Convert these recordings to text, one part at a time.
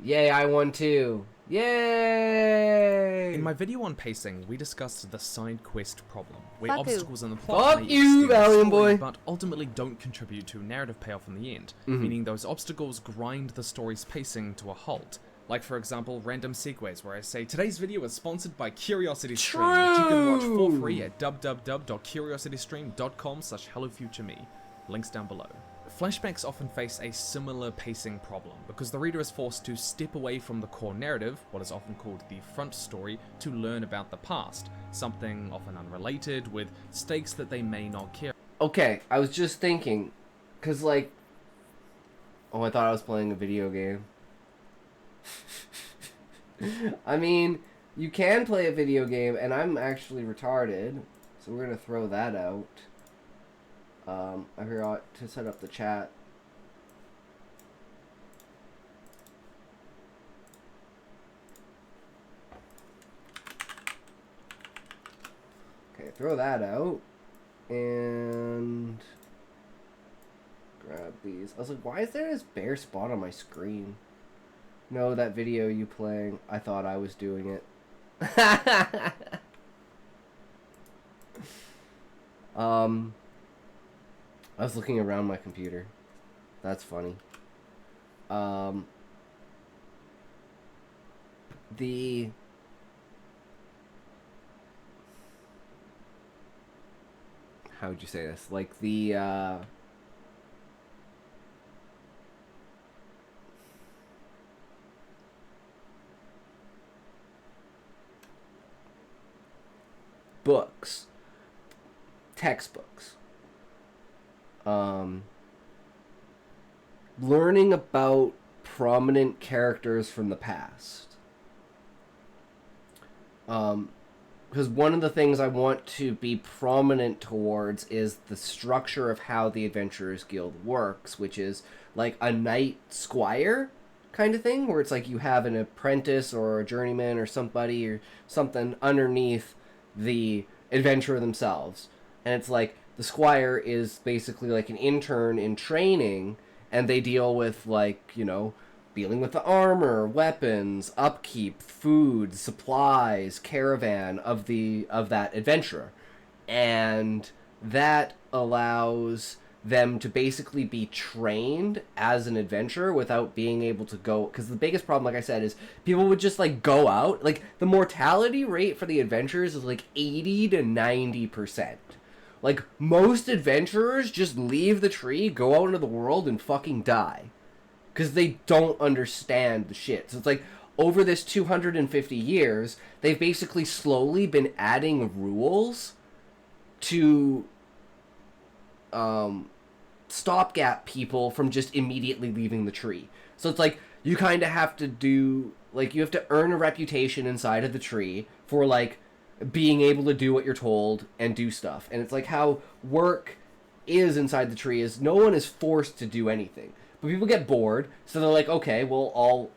Yay, I won too. Yay! In my video on pacing, we discussed the side quest problem, where Fuck obstacles in the plot Fuck may you, extend the Valiant story, boy. but ultimately don't contribute to narrative payoff in the end, meaning those obstacles grind the story's pacing to a halt. Like, for example, random segues where I say, today's video is sponsored by CuriosityStream, which you can watch for free at www.curiositystream.com/HelloFutureMe. Links down below. Flashbacks often face a similar pacing problem, because the reader is forced to step away from the core narrative, what is often called the front story, to learn about the past, something often unrelated, with stakes that they may not care. Okay, I was just thinking, cause like, oh, I thought I was playing a video game. I mean, you can play a video game, and I'm actually retarded, so we're gonna throw that out. I forgot to set up the chat. Okay, throw that out. And grab these. I was like, why is there this bare spot on my screen? No, that video you playing, I thought I was doing it. I was looking around my computer. That's funny. The how would you say this? Like the books, textbooks, learning about prominent characters from the past. Because one of the things I want to be prominent towards is the structure of how the Adventurers Guild works, which is like a knight squire kind of thing, where it's like you have an apprentice or a journeyman or somebody or something underneath the adventurer themselves. And it's like the squire is basically like an intern in training, and they deal with, like, you know, dealing with the armor, weapons, upkeep, food, supplies, caravan of that adventurer. And that allows them to basically be trained as an adventurer without being able to go, because the biggest problem, like I said, is people would just like go out, like the mortality rate for the adventurers is like 80 to 90%. Like most adventurers just leave the tree, go out into the world, and fucking die because they don't understand the shit. So it's like over this 250 years, they've basically slowly been adding rules to stopgap people from just immediately leaving the tree. So it's like you kind of have to do, like, you have to earn a reputation inside of the tree for like being able to do what you're told and do stuff. And it's like how work is inside the tree is no one is forced to do anything. But people get bored, so they're like, okay, well,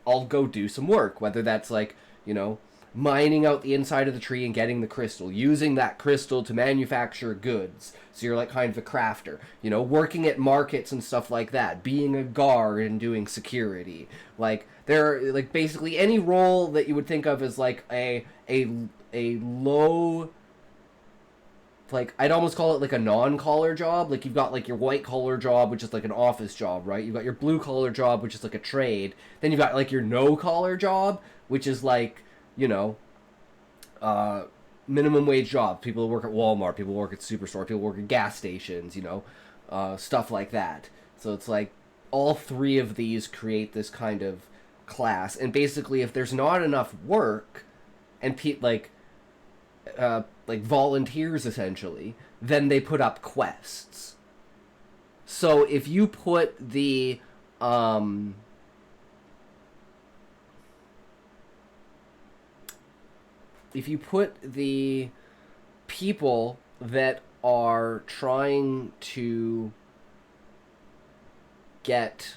I'll go do some work. Whether that's like, you know, mining out the inside of the tree and getting the crystal, using that crystal to manufacture goods. So you're like kind of a crafter, you know, working at markets and stuff like that, being a guard and doing security. Like there, like basically any role that you would think of as like a low, like I'd almost call it like a non-collar job. Like you've got like your white collar job, which is like an office job, right? You've got your blue collar job, which is like a trade. Then you've got like your no collar job, which is like, you know, minimum wage jobs. People who work at Walmart, people who work at Superstore, people who work at gas stations, you know, stuff like that. So it's like all three of these create this kind of class. And basically, if there's not enough work and like volunteers essentially, then they put up quests. So if you put the people that are trying to get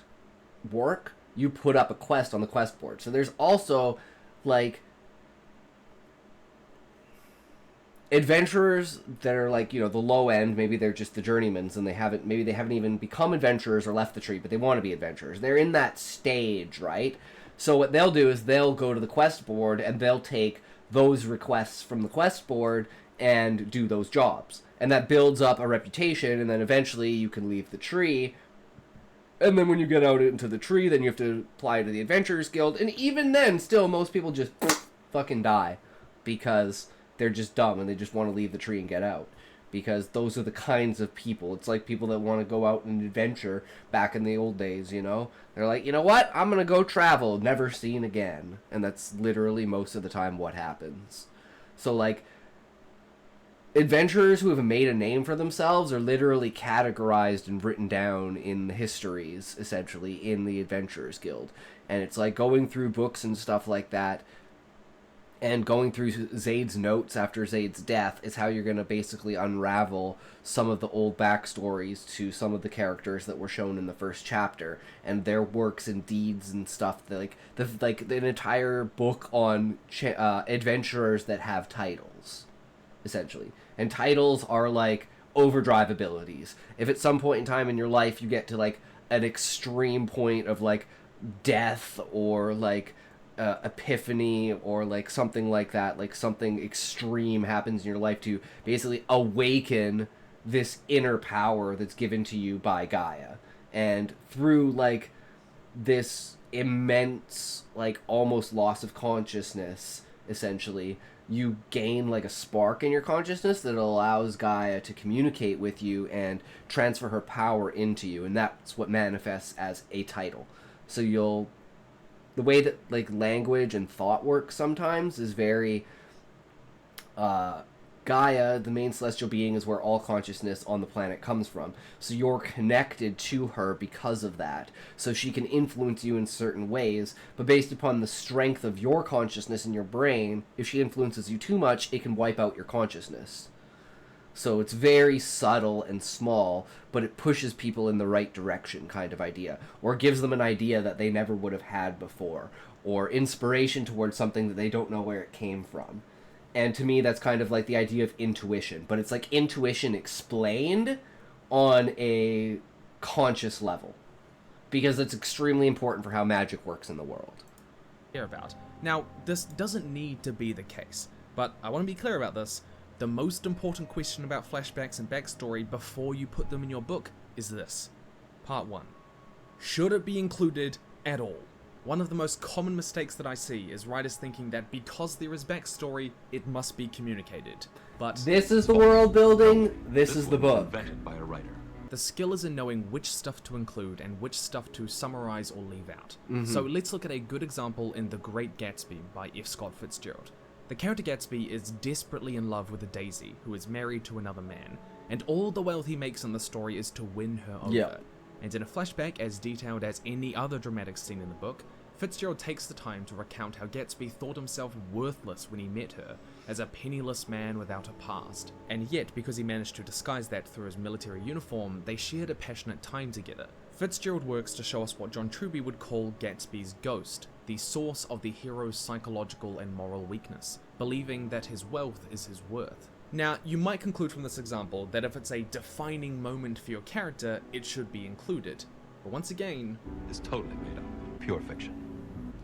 work, you put up a quest on the quest board. So there's also like adventurers that are like, you know, the low end. Maybe they're just the journeymans and they haven't even become adventurers or left the tree, but they want to be adventurers. They're in that stage, right? So what they'll do is they'll go to the quest board and they'll take those requests from the quest board and do those jobs. And that builds up a reputation, and then eventually you can leave the tree. And then when you get out into the tree, then you have to apply to the Adventurers Guild. And even then, still, most people just fucking die. Because they're just dumb and they just want to leave the tree and get out. Because those are the kinds of people. It's like people that want to go out and adventure back in the old days, you know? They're like, you know what? I'm going to go travel. Never seen again. And that's literally most of the time what happens. So, like, adventurers who have made a name for themselves are literally categorized and written down in the histories, essentially, in the Adventurers Guild. And it's like going through books and stuff like that, and going through Zaid's notes after Zaid's death is how you're going to basically unravel some of the old backstories to some of the characters that were shown in the first chapter, and their works and deeds and stuff. Like an entire book on adventurers that have titles, essentially. And titles are like overdrive abilities. If at some point in time in your life you get to like an extreme point of like death or like epiphany or like something like that, like something extreme happens in your life to basically awaken this inner power that's given to you by Gaia. And through like this immense like almost loss of consciousness, essentially, you gain like a spark in your consciousness that allows Gaia to communicate with you and transfer her power into you, and that's what manifests as a title. So the way that like language and thought works sometimes is very Gaia, the main celestial being, is where all consciousness on the planet comes from. So you're connected to her because of that. So she can influence you in certain ways, but based upon the strength of your consciousness in your brain, if she influences you too much, it can wipe out your consciousness. So it's very subtle and small, but it pushes people in the right direction kind of idea, or gives them an idea that they never would have had before, or inspiration towards something that they don't know where it came from. And to me, that's kind of like the idea of intuition, but it's like intuition explained on a conscious level, because it's extremely important for how magic works in the world. About. Now, this doesn't need to be the case, but I want to be clear about this. The most important question about flashbacks and backstory before you put them in your book is this. Part 1. Should it be included at all? One of the most common mistakes that I see is writers thinking that because there is backstory, it must be communicated. But this is the world building, this is the book. Invented by a writer. The skill is in knowing which stuff to include and which stuff to summarize or leave out. So let's look at a good example in The Great Gatsby by F. Scott Fitzgerald. The character Gatsby is desperately in love with a Daisy, who is married to another man, and all the wealth he makes in the story is to win her over. Yeah. And in a flashback as detailed as any other dramatic scene in the book, Fitzgerald takes the time to recount how Gatsby thought himself worthless when he met her, as a penniless man without a past. And yet, because he managed to disguise that through his military uniform, they shared a passionate time together. Fitzgerald works to show us what John Truby would call Gatsby's ghost, the source of the hero's psychological and moral weakness, believing that his wealth is his worth. Now, you might conclude from this example that if it's a defining moment for your character, it should be included. But once again, It's totally made up. Pure fiction.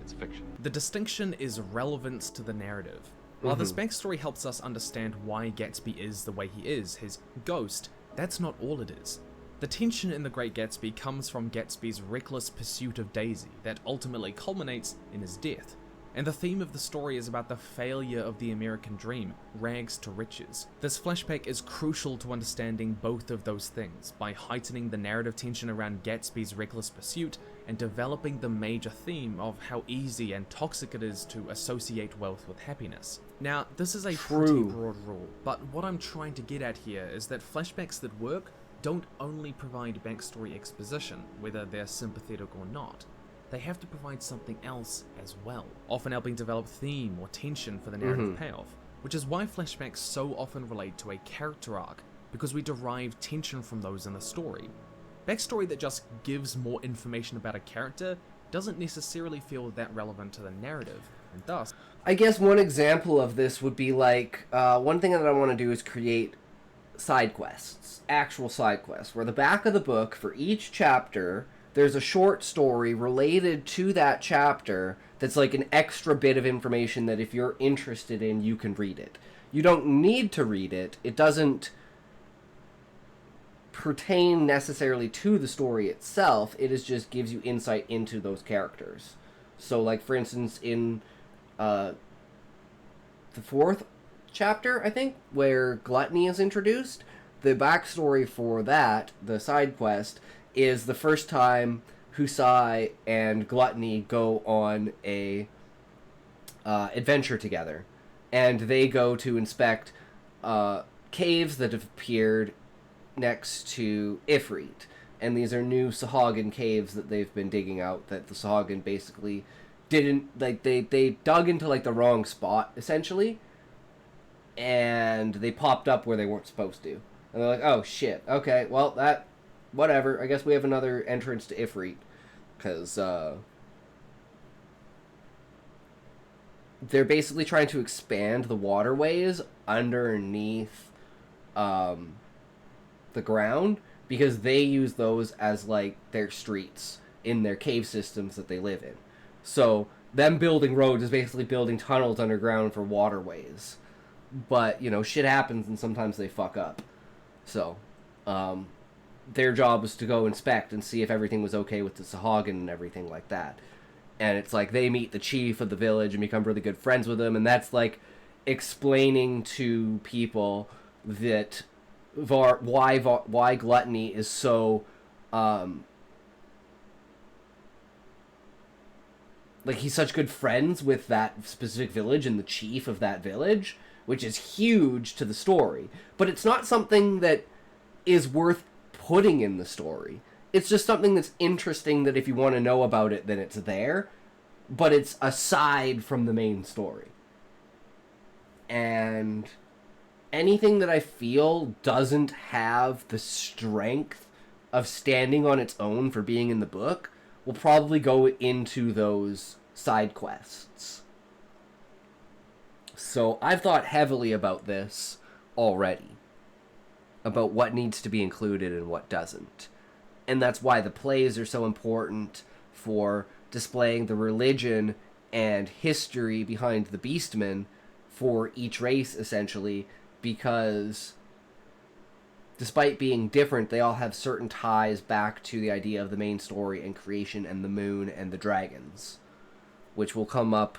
It's fiction. the distinction is relevance to the narrative. While this backstory helps us understand why Gatsby is the way he is, his ghost, that's not all it is. The tension in The Great Gatsby comes from Gatsby's reckless pursuit of Daisy that ultimately culminates in his death. And the theme of the story is about the failure of the American dream, rags to riches. This flashback is crucial to understanding both of those things by heightening the narrative tension around Gatsby's reckless pursuit and developing the major theme of how easy and toxic it is to associate wealth with happiness. Now, this is a pretty broad rule, but what I'm trying to get at here is that flashbacks that work don't only provide backstory exposition, whether they're sympathetic or not. They have to provide something else as well, often helping develop theme or tension for the narrative payoff, which is why flashbacks so often relate to a character arc, because we derive tension from those in the story. Backstory that just gives more information about a character doesn't necessarily feel that relevant to the narrative, and thus... I guess one example of this would be like, one thing that I want to do is create side quests, actual side quests, where the back of the book, for each chapter, there's a short story related to that chapter that's like an extra bit of information that if you're interested in, you can read it. You don't need to read it. It doesn't pertain necessarily to the story itself. It is just gives you insight into those characters. So, like, for instance, in the 4th chapter, I think, where Gluttony is introduced, the backstory for that, the side quest, is the first time Husai and Gluttony go on a adventure together. And they go to inspect caves that have appeared next to Ifrit. And these are new Sahagin caves that they've been digging out that the Sahagin basically didn't, like, they dug into, like, the wrong spot, essentially. And they popped up where they weren't supposed to. And they're like, oh, shit, okay, well, that, whatever, I guess we have another entrance to Ifrit. Because, they're basically trying to expand the waterways underneath, the ground, because they use those as, like, their streets in their cave systems that they live in. So, them building roads is basically building tunnels underground for waterways. But, you know, shit happens and sometimes they fuck up. So, their job was to go inspect and see if everything was okay with the Sahagin and everything like that. And it's like they meet the chief of the village and become really good friends with him, and that's like explaining to people that why Gluttony is so like he's such good friends with that specific village and the chief of that village, which is huge to the story. But it's not something that is worth putting in the story. It's just something that's interesting that if you want to know about it, then it's there. But it's aside from the main story. And anything that I feel doesn't have the strength of standing on its own for being in the book will probably go into those side quests. So I've thought heavily about this already. About what needs to be included and what doesn't. And that's why the plays are so important for displaying the religion and history behind the Beastmen for each race, essentially, because despite being different, they all have certain ties back to the idea of the main story and creation and the moon and the dragons, which will come up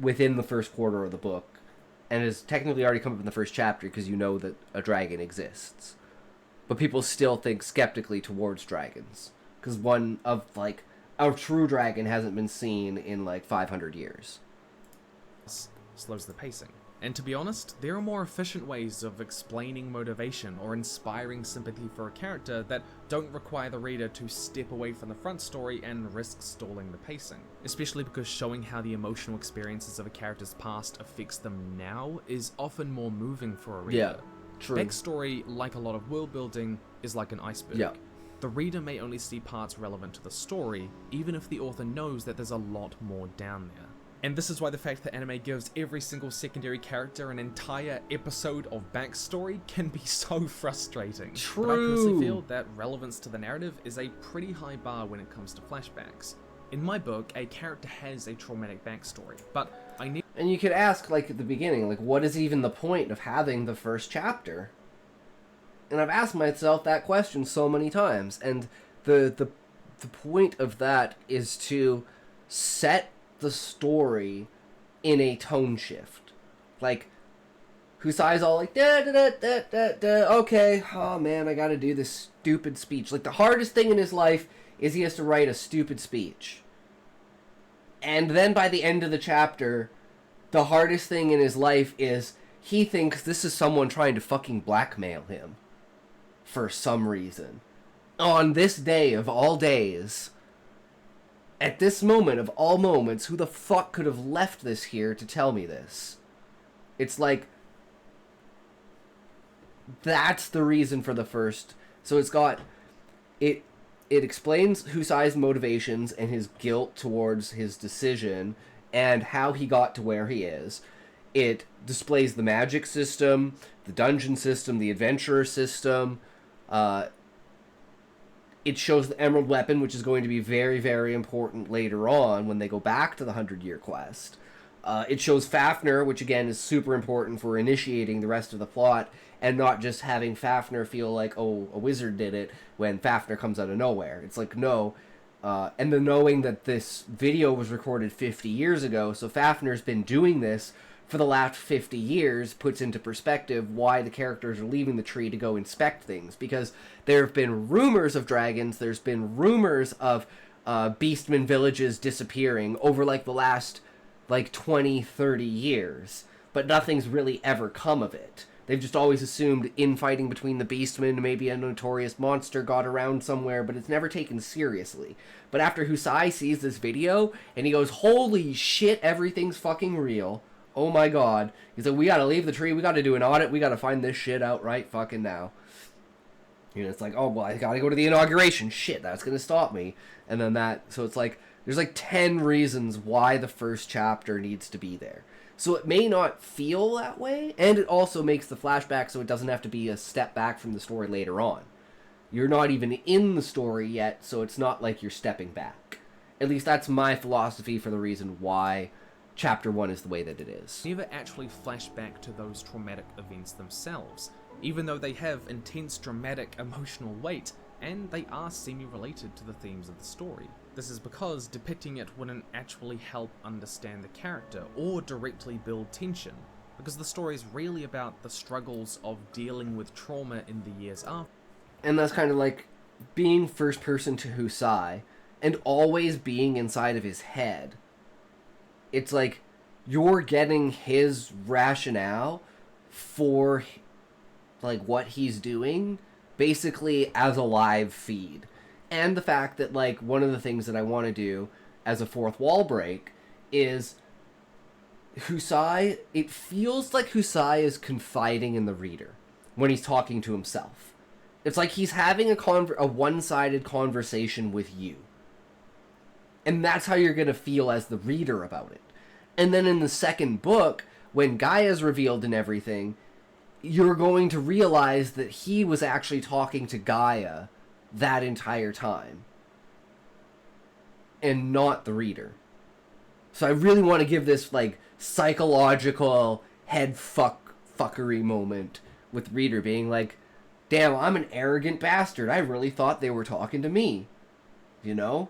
within the first quarter of the book, and has technically already come up in the first chapter because you know that a dragon exists. But people still think skeptically towards dragons. Because one of, like, a true dragon hasn't been seen in, like, 500 years. Slows the pacing. And to be honest, there are more efficient ways of explaining motivation or inspiring sympathy for a character that don't require the reader to step away from the front story and risk stalling the pacing. Especially because showing how the emotional experiences of a character's past affects them now is often more moving for a reader. Yeah. True. Backstory, like a lot of world building, is like an iceberg. Yeah. The reader may only see parts relevant to the story, even if the author knows that there's a lot more down there. And this is why the fact that anime gives every single secondary character an entire episode of backstory can be so frustrating. True. But I personally feel that relevance to the narrative is a pretty high bar when it comes to flashbacks. In my book, a character has a traumatic backstory, but I need... And you could ask, like, at the beginning, like, what is even the point of having the first chapter? And I've asked myself that question so many times, and the point of that is to set the story in a tone shift. Like, Husai's all like, da da da da da da, okay, oh man, I gotta do this stupid speech. Like, the hardest thing in his life is he has to write a stupid speech. And then by the end of the chapter, the hardest thing in his life is he thinks this is someone trying to fucking blackmail him. For some reason. On this day of all days, at this moment of all moments, who the fuck could have left this here to tell me this? It's like, that's the reason for the first. So it's got, it explains Husai's motivations and his guilt towards his decision and how he got to where he is. It displays the magic system, the dungeon system, the adventurer system. It shows the Emerald Weapon, which is going to be very, very important later on when they go back to the 100-Year Quest. It shows Fafnir, which again is super important for initiating the rest of the plot, and not just having Fafnir feel like, oh, a wizard did it, when Fafnir comes out of nowhere. It's like, no. And the knowing that this video was recorded 50 years ago, so Fafnir's been doing this for the last 50 years, puts into perspective why the characters are leaving the tree to go inspect things. Because there have been rumors of dragons, there's been rumors of Beastmen villages disappearing over, like, the last, like, 20, 30 years. But nothing's really ever come of it. They've just always assumed infighting between the Beastmen, maybe a notorious monster got around somewhere, but it's never taken seriously. But after Husai sees this video, and he goes, holy shit, everything's fucking real. Oh my god. He's like, we gotta leave the tree, we gotta do an audit, we gotta find this shit out right fucking now. You know, it's like, oh, well, I gotta go to the inauguration. Shit, that's gonna stop me. And then so it's like, there's like 10 reasons why the first chapter needs to be there. So it may not feel that way, and it also makes the flashback so it doesn't have to be a step back from the story later on. You're not even in the story yet, so it's not like you're stepping back. At least that's my philosophy for the reason why Chapter 1 is the way that it is. Never actually flash back to those traumatic events themselves, even though they have intense dramatic emotional weight, and they are semi-related to the themes of the story. This is because depicting it wouldn't actually help understand the character or directly build tension, because the story is really about the struggles of dealing with trauma in the years after. And that's kind of like being first person to Husai and always being inside of his head. It's like you're getting his rationale for like what he's doing basically as a live feed. And the fact that, like, one of the things that I want to do as a fourth wall break is Husai, it feels like Husai is confiding in the reader when he's talking to himself. It's like he's having a one-sided conversation with you. And that's how you're going to feel as the reader about it. And then in the second book, when Gaia's revealed and everything, you're going to realize that he was actually talking to Gaia that entire time. And not the reader. So I really want to give this, like, psychological head fuckery moment with reader being like, damn, I'm an arrogant bastard. I really thought they were talking to me. You know?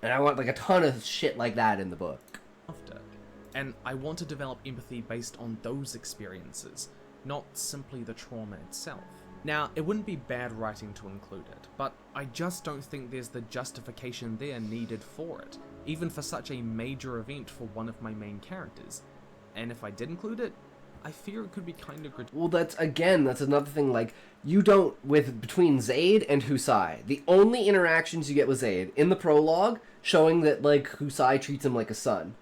And I want, like, a ton of shit like that in the book. And I want to develop empathy based on those experiences, not simply the trauma itself. Now, it wouldn't be bad writing to include it, but I just don't think there's the justification there needed for it, even for such a major event for one of my main characters. And if I did include it, I fear it could be kind of Well, that's another thing, like, you don't, between Zaid and Husai, the only interactions you get with Zaid, in the prologue, showing that, like, Husai treats him like a son.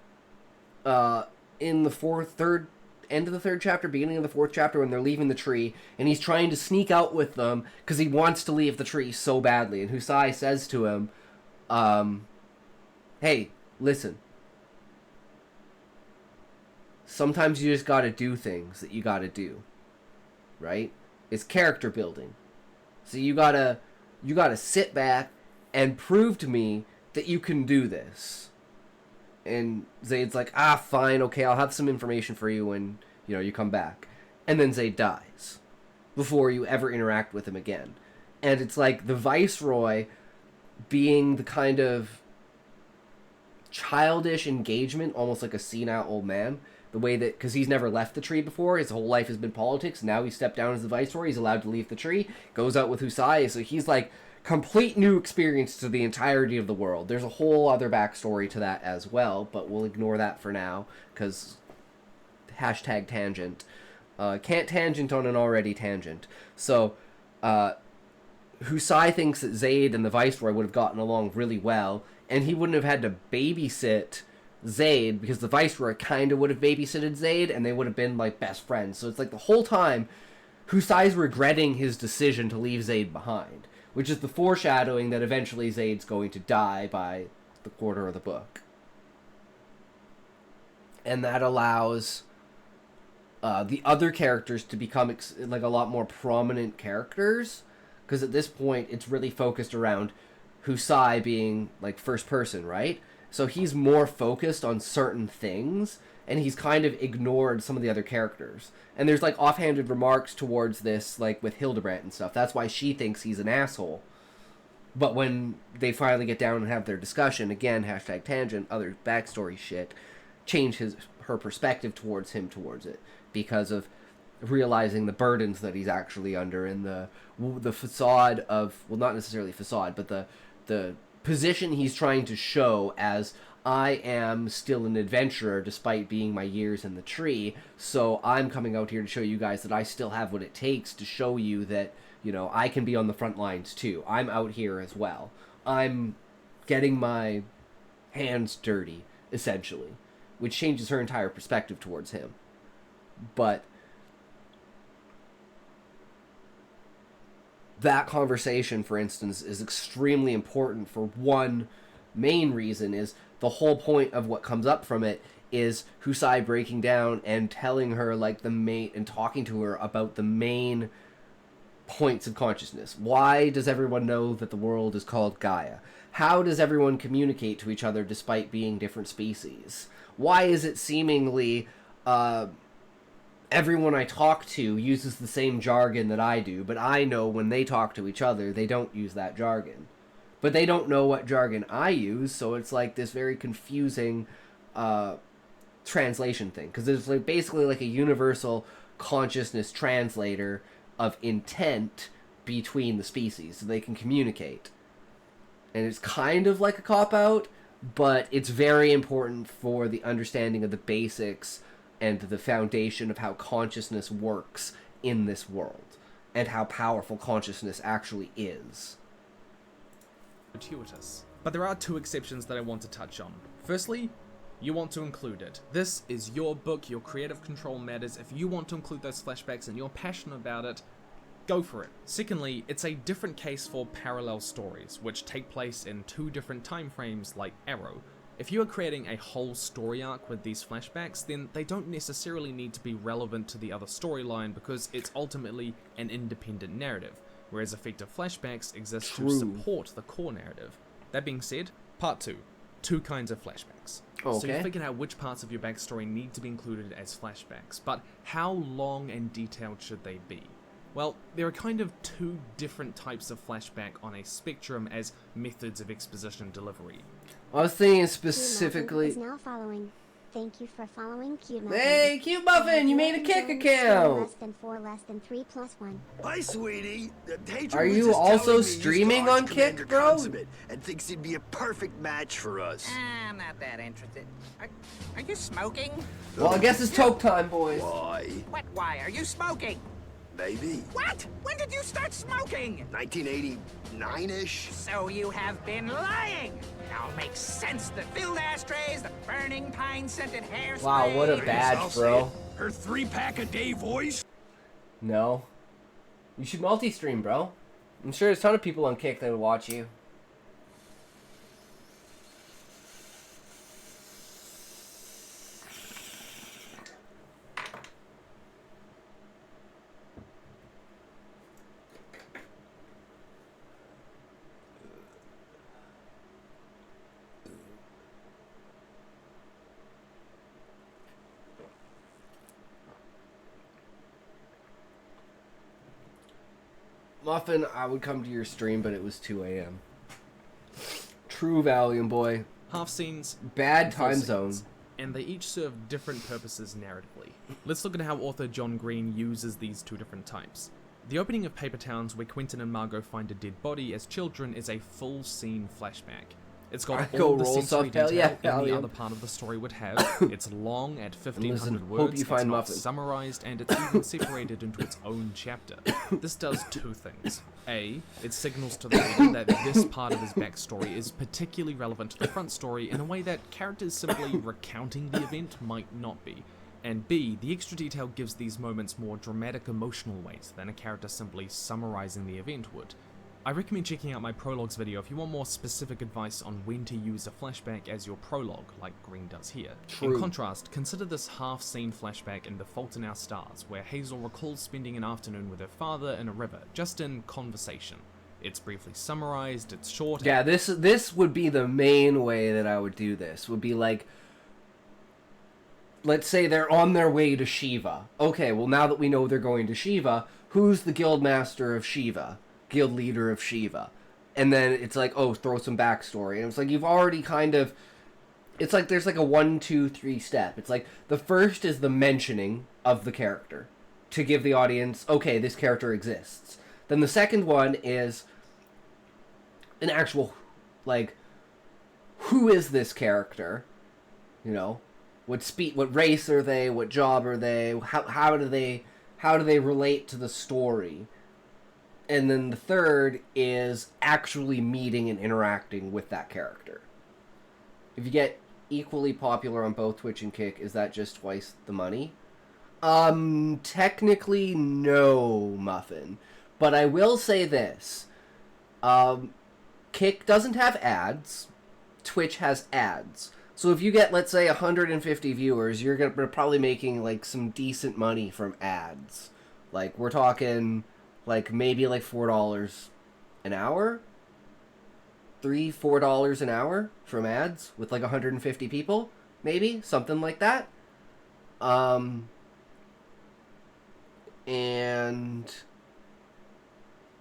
In the end of the third chapter, beginning of the fourth chapter, when they're leaving the tree, and he's trying to sneak out with them because he wants to leave the tree so badly. And Husai says to him, hey, listen. Sometimes you just gotta do things that you gotta do. Right? It's character building. So you gotta sit back and prove to me that you can do this. And Zayd's like, fine, okay, I'll have some information for you when, you come back. And then Zayd dies before you ever interact with him again. And it's like the Viceroy being the kind of childish engagement, almost like a senile old man, the way that, because he's never left the tree before, his whole life has been politics, now he stepped down as the Viceroy, he's allowed to leave the tree, goes out with Husai, so he's like, complete new experience to the entirety of the world. There's a whole other backstory to that as well, but we'll ignore that for now, because #tangent. Can't tangent on an already tangent. So, Husai thinks that Zayd and the Viceroy would have gotten along really well, and he wouldn't have had to babysit Zayd, because the Viceroy kind of would have babysitted Zayd, and they would have been, like, best friends. So it's like the whole time, Husai's regretting his decision to leave Zayd behind, which is the foreshadowing that eventually Zayd's going to die by the quarter of the book. And that allows the other characters to become like a lot more prominent characters, because at this point it's really focused around Husai being like first person, right? So he's more focused on certain things, and he's kind of ignored some of the other characters. And there's like offhanded remarks towards this, like with Hildebrandt and stuff. That's why she thinks he's an asshole. But when they finally get down and have their discussion, again, hashtag tangent, other backstory shit, change her perspective towards him towards it, because of realizing the burdens that he's actually under, and the facade of, well, not necessarily facade, but the position he's trying to show as, I am still an adventurer despite being my years in the tree, so I'm coming out here to show you guys that I still have what it takes to show you that, you know, I can be on the front lines too. I'm out here as well. I'm getting my hands dirty, essentially, which changes her entire perspective towards him. But that conversation, for instance, is extremely important for one main reason. Is the whole point of what comes up from it is Husai breaking down and telling her, like, the main, and talking to her about the main points of consciousness. Why does everyone know that the world is called Gaia? How does everyone communicate to each other despite being different species? Why is it seemingly everyone I talk to uses the same jargon that I do, but I know when they talk to each other, they don't use that jargon. But they don't know what jargon I use, so it's like this very confusing translation thing. Because it's like basically like a universal consciousness translator of intent between the species, so they can communicate. And it's kind of like a cop-out, but it's very important for the understanding of the basics and the foundation of how consciousness works in this world, and how powerful consciousness actually is. Gratuitous. But there are two exceptions that I want to touch on. Firstly, you want to include it. This is your book, your creative control matters. If you want to include those flashbacks and you're passionate about it, go for it. Secondly, it's a different case for parallel stories, which take place in two different time frames like Arrow. If you are creating a whole story arc with these flashbacks, then they don't necessarily need to be relevant to the other storyline, because it's ultimately an independent narrative, whereas effective flashbacks exist to support the core narrative. That being said, part 2. Two kinds of flashbacks. Okay. So you figured out which parts of your backstory need to be included as flashbacks, but how long and detailed should they be? Well, there are kind of two different types of flashback on a spectrum as methods of exposition delivery. I was thinking specifically... Is now following. Thank you for following Cute Muffin. Hey, Cute Muffin, you made a kick account! Less than 4, less than 3, plus 1. Hi, sweetie. Are you also streaming on Kick, bro? And thinks he'd be a perfect match for us. I'm not that interested. Are you smoking? Well, I guess it's toke time, boys. Why? What? Why are you smoking? Maybe. What? When did you start smoking? 1989-ish? So you have been lying. Now it makes sense. The filled ashtrays, the burning pine-scented hairspray. Wow, what a badge, bro. Her 3-pack-a-day voice? No. You should multi-stream, bro. I'm sure there's a ton of people on Kick that would watch you. Muffin, I would come to your stream, but it was 2 a.m. True Valium boy. Half scenes, Bad full time scenes, zone. and they each serve different purposes narratively. Let's look at how author John Green uses these two different types. The opening of Paper Towns, where Quentin and Margot find a dead body as children, is a full scene flashback. It's got all the sensory detail any other part of the story would have. It's long at 1,500 words, it's not summarized, and it's even separated into its own chapter. This does two things. A, it signals to the reader that this part of his backstory is particularly relevant to the front story in a way that characters simply recounting the event might not be. And B, the extra detail gives these moments more dramatic emotional weight than a character simply summarizing the event would. I recommend checking out my prologues video if you want more specific advice on when to use a flashback as your prologue, like Green does here. True. In contrast, consider this half-scene flashback in The Fault in Our Stars, where Hazel recalls spending an afternoon with her father in a river, just in conversation. It's briefly summarized, it's short. Yeah, this would be the main way that I would do this. Would be like, let's say they're on their way to Shiva. Okay, well now that we know they're going to Shiva, who's the guild master of Shiva? Guild leader of Shiva. And then it's like, oh, throw some backstory. And it's like you've already kind of... It's like there's like a 1, 2, 3 step. It's like the first is the mentioning of the character to give the audience, okay, this character exists. Then the second one is an actual, like, who is this character? You know, what race are they? What job are they? How do they relate to the story? And then the third is actually meeting and interacting with that character. If you get equally popular on both Twitch and Kick, is that just twice the money? Technically no, Muffin. But I will say this. Kick doesn't have ads. Twitch has ads. So if you get, let's say, 150 viewers, you're probably making, like, some decent money from ads. Like, we're talking... like, maybe, like, $4 an hour? $3-4 an hour from ads with, like, 150 people? Maybe? Something like that? And...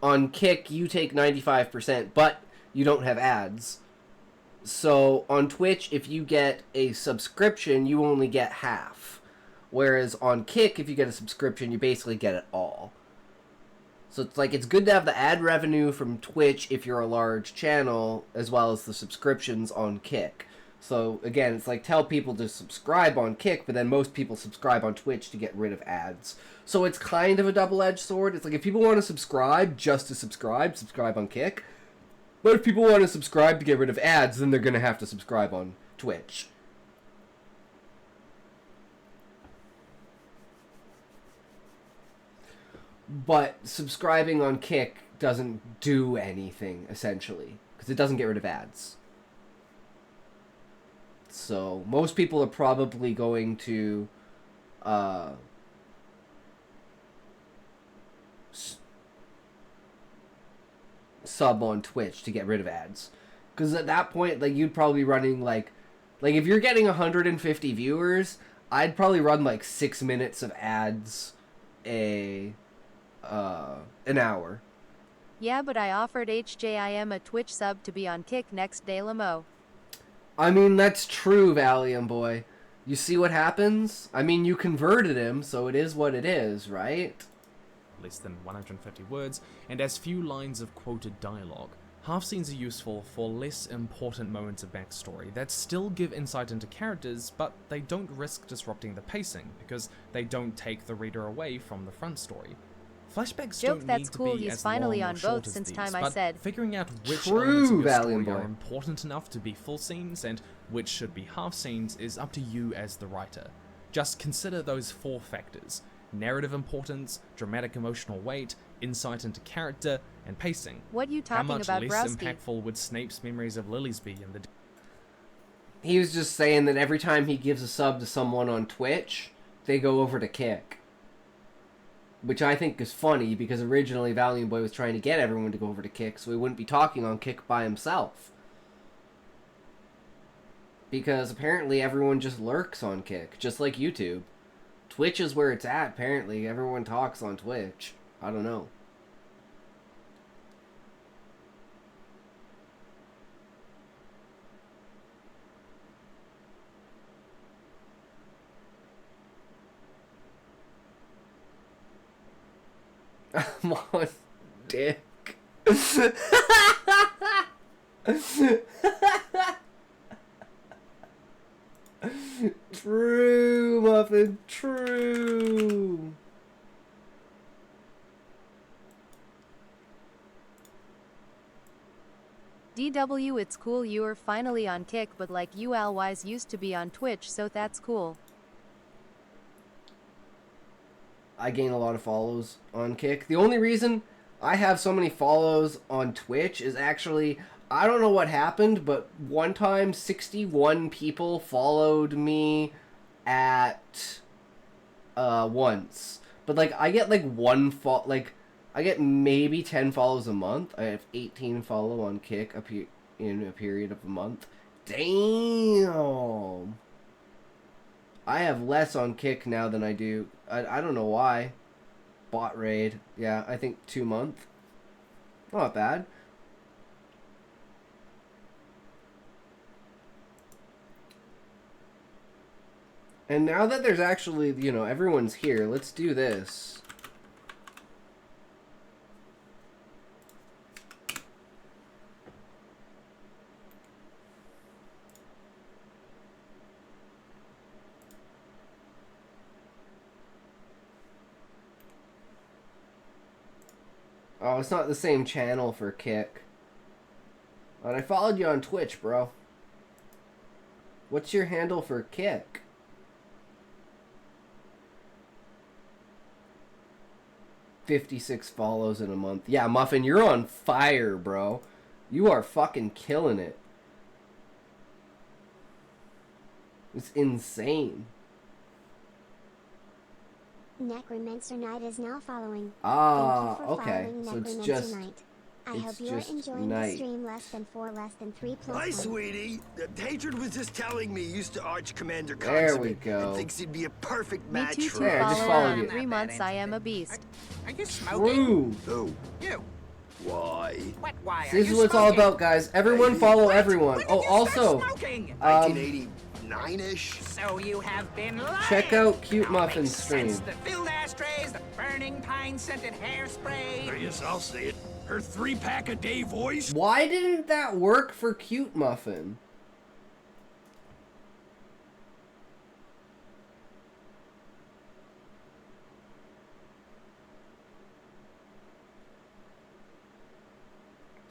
on Kick, you take 95%, but you don't have ads. So, on Twitch, if you get a subscription, you only get half. Whereas on Kick, if you get a subscription, you basically get it all. So it's like, it's good to have the ad revenue from Twitch if you're a large channel, as well as the subscriptions on Kick. So again, it's like, tell people to subscribe on Kick, but then most people subscribe on Twitch to get rid of ads. So it's kind of a double-edged sword. It's like, if people want to subscribe just to subscribe on Kick. But if people want to subscribe to get rid of ads, then they're going to have to subscribe on Twitch. But subscribing on Kick doesn't do anything, essentially, because it doesn't get rid of ads. So most people are probably going to sub on Twitch to get rid of ads. Because at that point, like, you'd probably be running, like, if you're getting 150 viewers, I'd probably run, like, 6 minutes of ads an hour. Yeah, but I offered HJIM a Twitch sub to be on Kick next day, Lamo. I mean, that's true, Valium boy. You see what happens? I mean, you converted him, so it is what it is, right? Less than 150 words, and as few lines of quoted dialogue. Half scenes are useful for less important moments of backstory that still give insight into characters, but they don't risk disrupting the pacing, because they don't take the reader away from the front story. Flashbacks Joke, don't that's need to cool, be he's as finally long on or short both as since these, time I but said. figuring out which True, elements of your Valiant story boy. are important enough to be full scenes and which should be half scenes is up to you as the writer. Just consider those 4 factors: narrative importance, dramatic emotional weight, insight into character, and pacing. What you How talking much about, less Browski? impactful would Snape's memories of Lily's be in the... He was just saying that every time he gives a sub to someone on Twitch, they go over to Kick. Which I think is funny, because originally Valiant Boy was trying to get everyone to go over to Kick, so he wouldn't be talking on Kick by himself. Because apparently everyone just lurks on Kick, just like YouTube. Twitch is where it's at, apparently. Everyone talks on Twitch. I don't know. I'm on dick. True, Muffin, true. DW, it's cool you're finally on Kick, but like you always used to be on Twitch, so that's cool. I gain a lot of follows on Kick. The only reason I have so many follows on Twitch is actually, I don't know what happened, but one time 61 people followed me at once. But like I get like I get maybe 10 follows a month. I have 18 follow on Kick in a period of a month. Damn. I have less on Kick now than I do. I don't know why. Bot raid. Yeah, I think 2 months. Not bad. And now that there's actually, you know, everyone's here, let's do this. Oh, it's not the same channel for Kick. But I followed you on Twitch, bro. What's your handle for Kick? "56 follows in a month." Yeah, Muffin, you're on fire, bro. You are fucking killing it. It's insane. Necromancer Knight is now following. Ah, Thank you for okay. following So it's Necromancer just... Knight. I it's hope you're just enjoying Knight. the stream. Less than 3 plus Hi, 1. sweetie. Hatred was just telling me used to Arch Commander There we Consummate go. and thinks he'd be a perfect Me match too, for to There, I just follow followed in you. 3 months. I am a beast. Are you smoking? True. Who? You. Why? What? Why are This is you what it's all smoking? about, guys. Everyone follow everyone. When did Oh, you also, start smoking? 1989-ish? So you have been lying. check out Cute It all Muffin's makes sense. stream. The filled ashtrays, the burning pine-scented hairspray. Yes, I'll say it. Her 3-pack-a-day voice? Why didn't that work for Cute Muffin?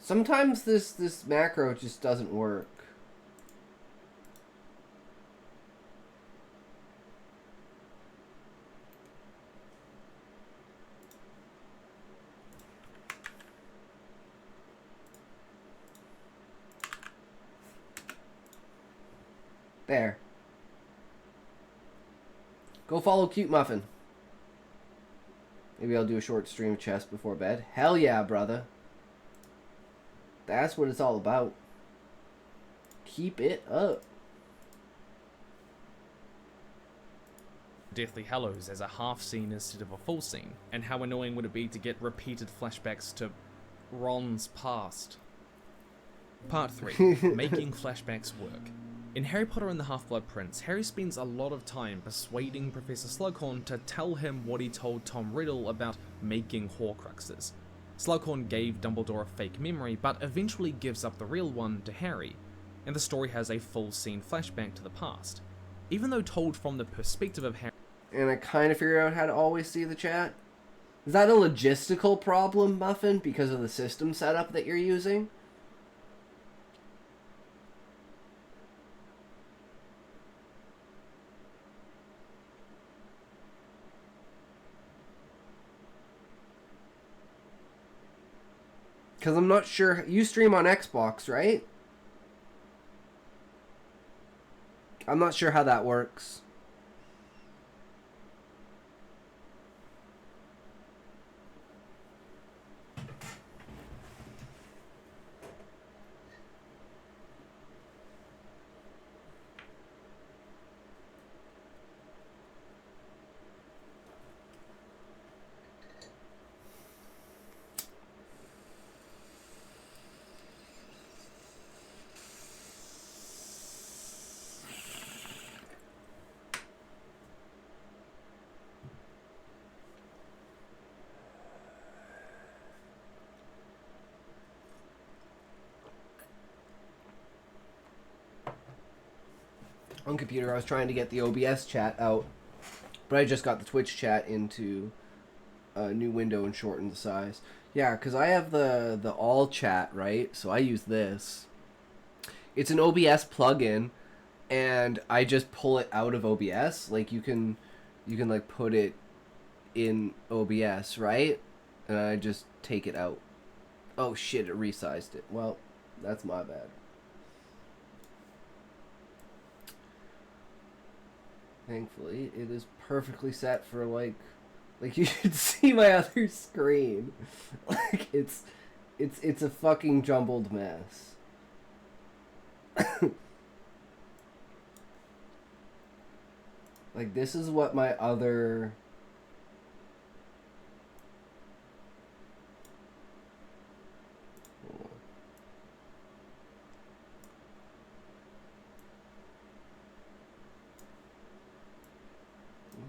Sometimes this macro just doesn't work. There. Go follow Cute Muffin. Maybe I'll do a short stream of chess before bed. Hell yeah, brother. That's what it's all about. Keep it up. Deathly Hallows as a half scene instead of a full scene, and how annoying would it be to get repeated flashbacks to Ron's past. Part 3. Making flashbacks work. In Harry Potter and the Half-Blood Prince, Harry spends a lot of time persuading Professor Slughorn to tell him what he told Tom Riddle about making Horcruxes. Slughorn gave Dumbledore a fake memory, but eventually gives up the real one to Harry, and the story has a full scene flashback to the past. Even though told from the perspective of Harry... And I kind of figured out how to always see the chat. Is that a logistical problem, Muffin, because of the system setup that you're using? Because I'm not sure. You stream on Xbox, right? I'm not sure how that works. On computer, I was trying to get the OBS chat out, but I just got the Twitch chat into a new window and shortened the size. Yeah, because I have the all chat, right? So I use this. It's an OBS plugin, and I just pull it out of OBS. Like you can like put it in OBS, right? And I just take it out. Oh shit, it resized it. Well, that's my bad. Thankfully, it is perfectly set for like you should see my other screen. Like it's a fucking jumbled mess. Like this is what my other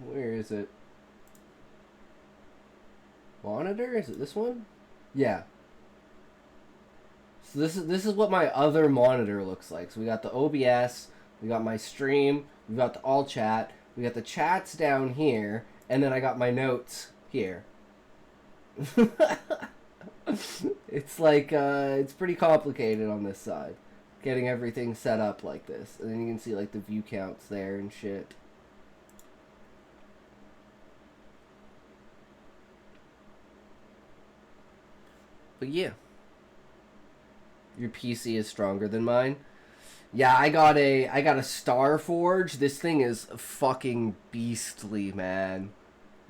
Where is it? Monitor? Is it this one? Yeah. So this is what my other monitor looks like. So we got the OBS, we got my stream, we got the all chat, we got the chats down here, and then I got my notes here. It's like it's pretty complicated on this side, getting everything set up like this, and then you can see like the view counts there and shit. But yeah, your PC is stronger than mine. Yeah, I got a Star Forge. This thing is fucking beastly, man.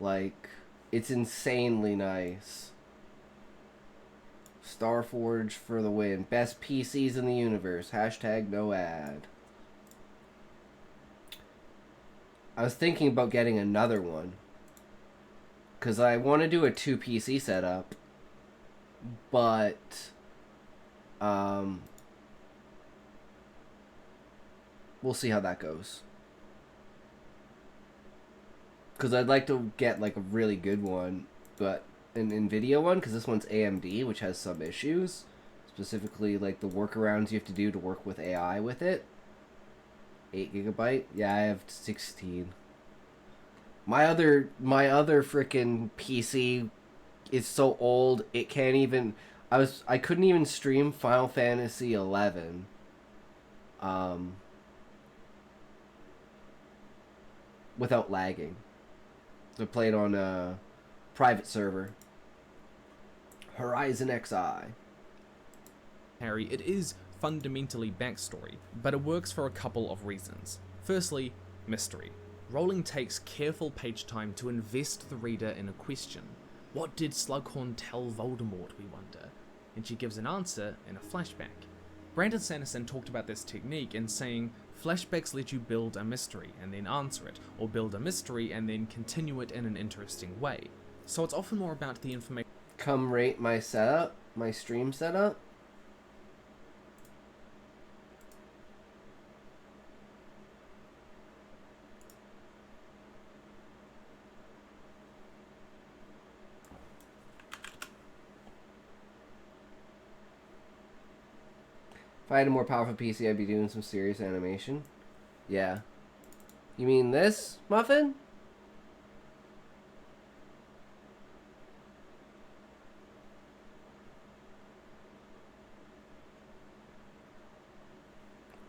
Like, it's insanely nice. Star Forge for the win. Best PCs in the universe. Hashtag no ad. I was thinking about getting another one, because I want to do a 2 PC setup. But we'll see how that goes. Because I'd like to get like a really good one, but an NVIDIA one, because this one's AMD, which has some issues. Specifically, like the workarounds you have to do to work with AI with it. 8 GB? Yeah, I have 16. My other frickin' PC is so old it can't even. I couldn't even stream Final Fantasy 11. Without lagging. I played on a private server. Horizon XI. Harry, it is fundamentally backstory, but it works for a couple of reasons. Firstly, mystery. Rowling takes careful page time to invest the reader in a question. What did Slughorn tell Voldemort, we wonder? And she gives an answer in a flashback. Brandon Sanderson talked about this technique in saying, flashbacks let you build a mystery and then answer it, or build a mystery and then continue it in an interesting way. So it's often more about the information. Come rate my setup, my stream setup. If I had a more powerful PC, I'd be doing some serious animation. Yeah. You mean this, Muffin?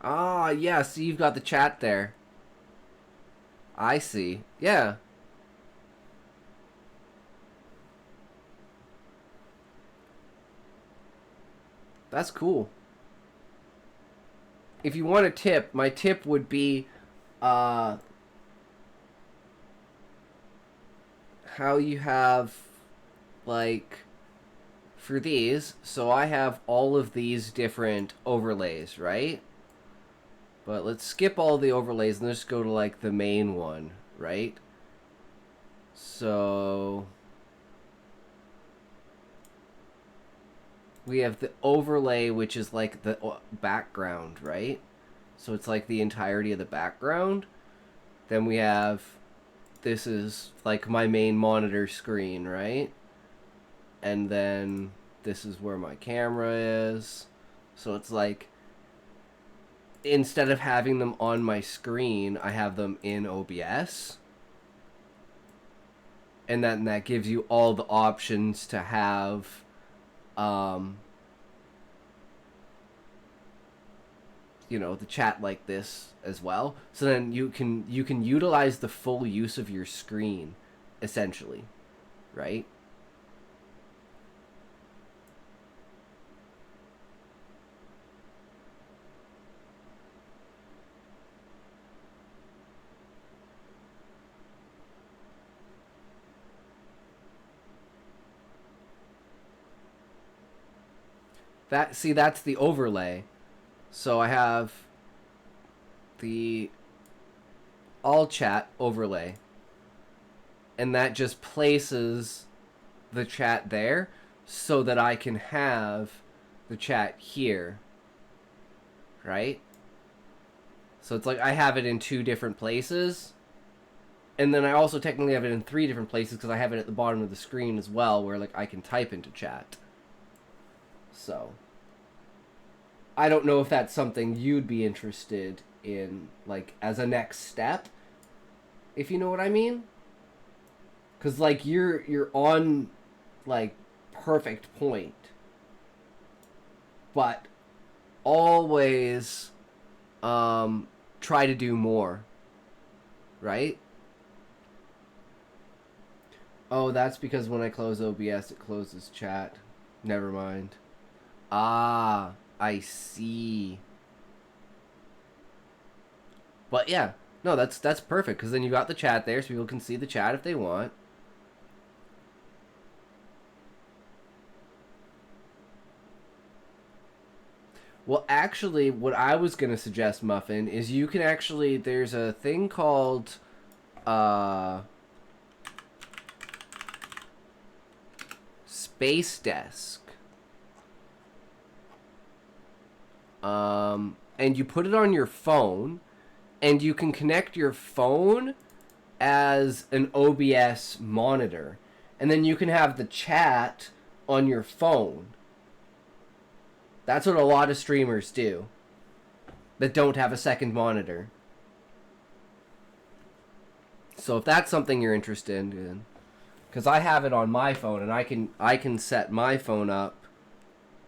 Ah, yeah, so you've got the chat there. I see. Yeah. That's cool. If you want a tip, my tip would be how you have, like, for these, so I have all of these different overlays, right? But let's skip all the overlays and just go to, like, the main one, right? So we have the overlay, which is like the background, right? So it's like the entirety of the background. Then we have, this is like my main monitor screen, right? And then this is where my camera is. So it's like, instead of having them on my screen, I have them in OBS. And then that gives you all the options to have you know, the chat like this as well. So then you can utilize the full use of your screen, essentially, right? That's the overlay. So I have the all chat overlay. And that just places the chat there so that I can have the chat here. Right? So it's like I have it in 2 different places. And then I also technically have it in 3 different places because I have it at the bottom of the screen as well where like I can type into chat. So I don't know if that's something you'd be interested in, like, as a next step, if you know what I mean. Because, like, you're on, like, perfect point. But always try to do more. Right? Oh, that's because when I close OBS, it closes chat. Never mind. Ah, I see. But yeah, no, that's perfect because then you got the chat there, so people can see the chat if they want. Well, actually, what I was gonna suggest, Muffin, is you can actually there's a thing called Space Desk. And you put it on your phone, and you can connect your phone as an OBS monitor, and then you can have the chat on your phone. That's what a lot of streamers do that don't have a second monitor. So if that's something you're interested in, because I have it on my phone, and I can set my phone up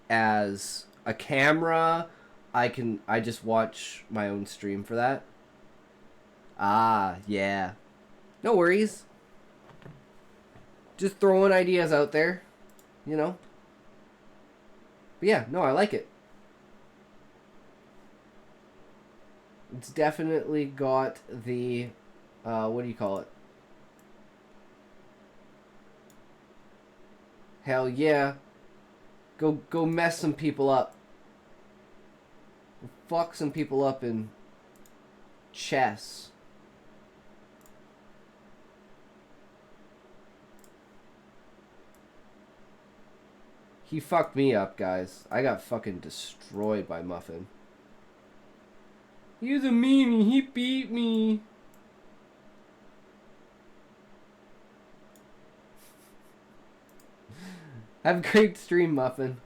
as a camera. I just watch my own stream for that. Ah, yeah. No worries. Just throwing ideas out there, you know. But yeah, no, I like it. It's definitely got the, what do you call it? Hell yeah. Go mess some people up. Fuck some people up in chess. He fucked me up, guys. I got fucking destroyed by Muffin. He was a meanie. He beat me. Have a great stream, Muffin.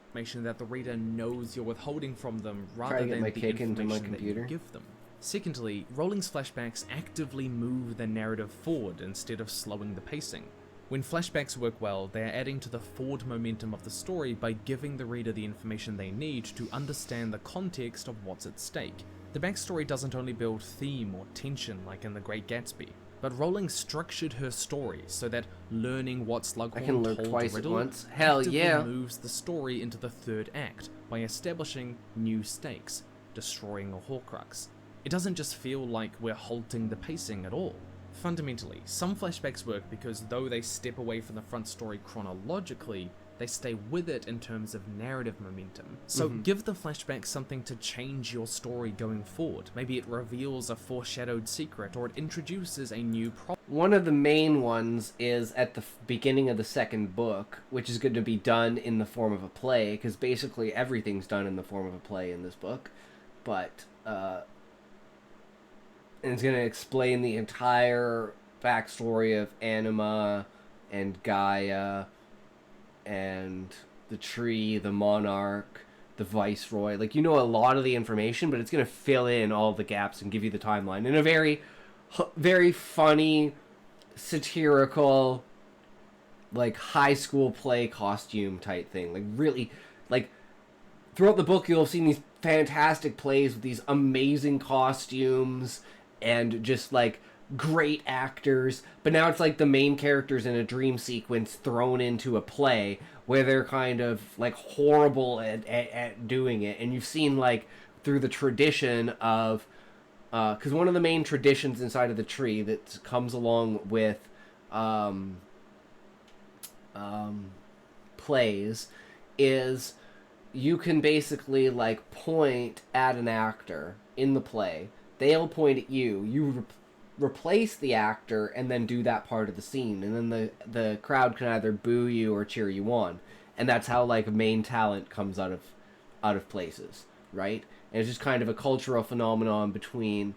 Information that the reader knows you're withholding from them rather Try to get than my the kick into my information that you computer. give them. Secondly, Rowling's flashbacks actively move the narrative forward instead of slowing the pacing. When flashbacks work well, they are adding to the forward momentum of the story by giving the reader the information they need to understand the context of what's at stake. The backstory doesn't only build theme or tension like in The Great Gatsby, but Rowling structured her story so that learning what Slughorn I can learn told twice the at riddle once. Hell actively yeah. moves the story into the third act by establishing new stakes, destroying a Horcrux. It doesn't just feel like we're halting the pacing at all. Fundamentally, some flashbacks work because though they step away from the front story chronologically, they stay with it in terms of narrative momentum. So give the flashback something to change your story going forward. Maybe it reveals a foreshadowed secret, or it introduces a new problem. One of the main ones is at the beginning of the second book, which is going to be done in the form of a play, because basically everything's done in the form of a play in this book. But, and it's going to explain the entire backstory of Anima and Gaia and the tree, the monarch, the viceroy. Like, you know a lot of the information, but it's going to fill in all the gaps and give you the timeline in a very, very funny, satirical, like, high school play costume type thing. Like, really, like, throughout the book, you'll have seen these fantastic plays with these amazing costumes and just, like, great actors, but now it's like the main characters in a dream sequence thrown into a play where they're kind of like horrible at doing it. And you've seen like through the tradition of because one of the main traditions inside of the tree that comes along with plays is you can basically like point at an actor in the play. They'll point at you. You replace the actor and then do that part of the scene, and then the crowd can either boo you or cheer you on, and that's how like main talent comes out of places, right? And it's just kind of a cultural phenomenon between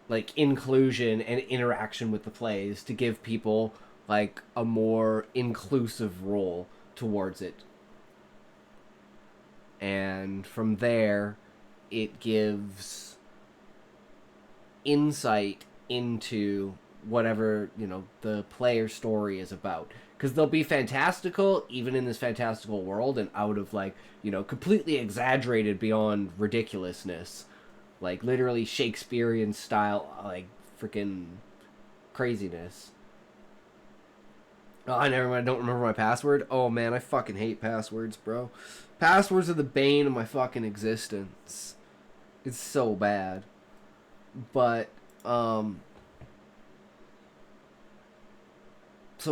like inclusion and interaction with the plays to give people like a more inclusive role towards it. And from there, it gives insight into whatever, you know, the player story is about. Because they'll be fantastical, even in this fantastical world, and out of, like, you know, completely exaggerated beyond ridiculousness. Like, literally Shakespearean style, like, freaking craziness. Oh, I don't remember my password. Oh, man, I fucking hate passwords, bro. Passwords are the bane of my fucking existence. It's so bad. But, so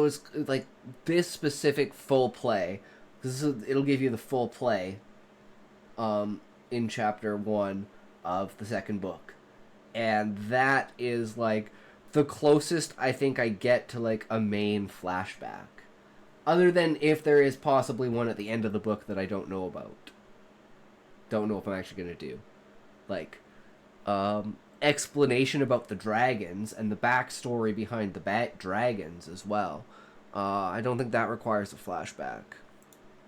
it's like this specific full play. It'll give you the full play in chapter 1 of the second book. And that is like the closest I think I get to like a main flashback. Other than if there is possibly one at the end of the book that I don't know about. Don't know if I'm actually going to do. Like, explanation about the dragons and the backstory behind the dragons as well. I don't think that requires a flashback.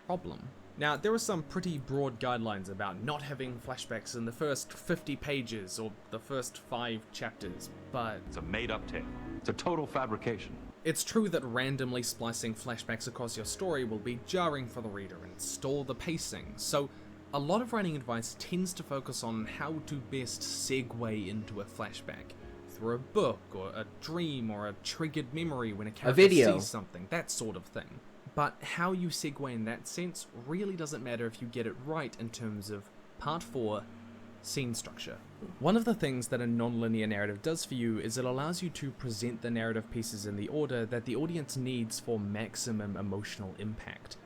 Problem. Now, there are some pretty broad guidelines about not having flashbacks in the first 50 pages or the first 5 chapters, but It's a made-up tale. It's a total fabrication. it's true that randomly splicing flashbacks across your story will be jarring for the reader and stall the pacing, so a lot of writing advice tends to focus on how to best segue into a flashback. Through a book, or a dream, or a triggered memory when a character sees something, that sort of thing. But how you segue in that sense really doesn't matter if you get it right in terms of Part 4, scene structure. One of the things that a non-linear narrative does for you is it allows you to present the narrative pieces in the order that the audience needs for maximum emotional impact.